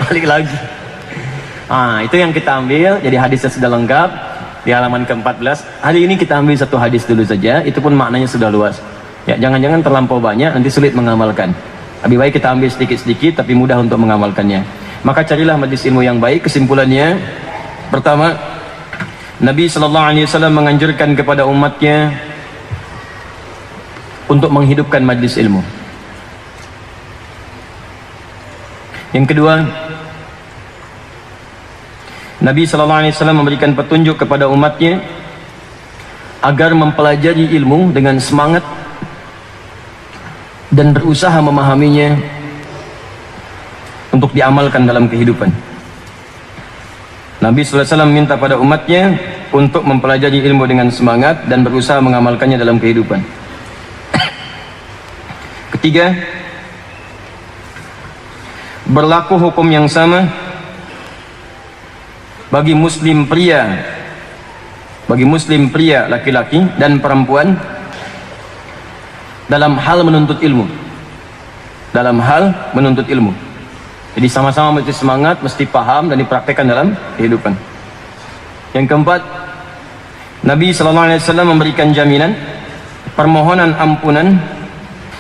Balik lagi. Itu yang kita ambil. Jadi hadisnya sudah lengkap di halaman ke-14. Hari ini kita ambil satu hadis dulu saja. Itu pun maknanya sudah luas. Ya, jangan-jangan terlampau banyak, nanti sulit mengamalkan. Lebih baik kita ambil sedikit-sedikit tapi mudah untuk mengamalkannya. Maka carilah majelis ilmu yang baik. Kesimpulannya, pertama, Nabi SAW menganjurkan kepada umatnya untuk menghidupkan majelis ilmu. Yang kedua, Nabi SAW memberikan petunjuk kepada umatnya agar mempelajari ilmu dengan semangat dan berusaha memahaminya untuk diamalkan dalam kehidupan. Nabi SAW minta pada umatnya untuk mempelajari ilmu dengan semangat dan berusaha mengamalkannya dalam kehidupan. Ketiga, berlaku hukum yang sama bagi muslim pria laki-laki dan perempuan dalam hal menuntut ilmu. Jadi sama-sama mesti semangat, mesti paham dan dipraktekkan dalam kehidupan. Yang keempat, Nabi SAW memberikan jaminan permohonan ampunan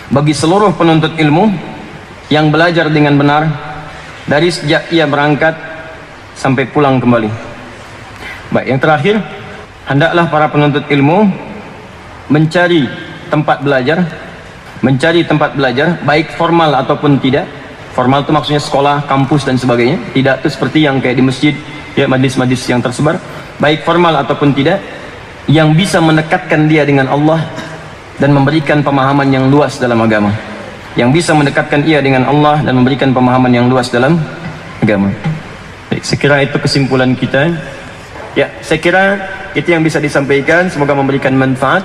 bagi seluruh penuntut ilmu yang belajar dengan benar dari sejak ia berangkat sampai pulang kembali. Baik, yang terakhir, hendaklah para penuntut ilmu mencari tempat belajar baik formal ataupun tidak. Formal itu maksudnya sekolah, kampus dan sebagainya. Tidak itu seperti yang kayak di masjid, ya, majlis-majlis yang tersebar. Baik formal ataupun tidak, yang bisa mendekatkan dia dengan Allah dan memberikan pemahaman yang luas dalam agama. Yang bisa mendekatkan ia dengan Allah dan memberikan pemahaman yang luas dalam agama. Baik, saya kira itu kesimpulan kita. Ya, saya kira itu yang bisa disampaikan, semoga memberikan manfaat.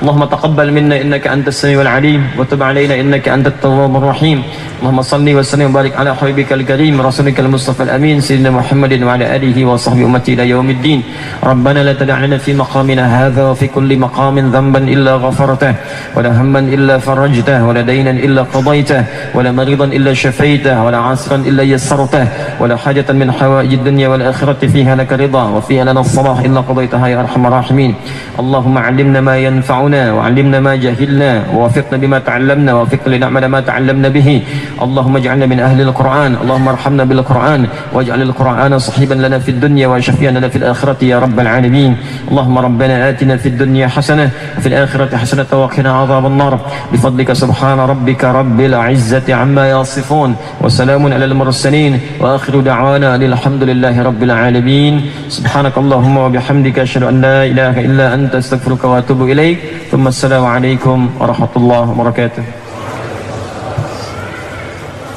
Allahumma taqabbal minna innaka antas samiul alim wa tub alaina innaka antat tawwabur rahim. Allahumma salli wa sallim wa barik ala habibikal karim rasulikal mustafa al amin sayyidina Muhammadin wa ala alihi wa sahbihi ummati ila yaumiddin. Rabbana la tada' lana fi maqamina hadha wa fi kulli maqamin dhanban illa ghafartah wa la hamman illa farajtah wa la daynan illa qadaytah wa la maridan illa shafaitah wa la 'asiran illa yassartah wa la hajatan min hawaijid dunya wal akhirati fiha laka ridha wa fiha lana as-salah illa qadaytaha ya arhamar rahimin. Allahumma 'allimna ma yanfa'una وعلمنا ما جهلنا ووفقنا بما تعلمنا ووفقنا لنعمل ما تعلمنا به. اللهم اجعلنا من أهل القرآن. اللهم ارحمنا بالقرآن واجعل القرآن صحيبا لنا في الدنيا وشفيعا لنا في الآخرة يا رب العالمين. اللهم ربنا آتنا في الدنيا حسنة وفي الآخرة حسنة وقنا عذاب النار بفضلك سبحان ربك رب العزة عما يصفون وسلام على المرسلين وآخر دعوانا الحمد لله رب العالمين. سبحانك اللهم وبحمدك أشهد أن لا إله إلا أنت أستغفرك وأتوب إليك. Assalamualaikum warahmatullahi wabarakatuh.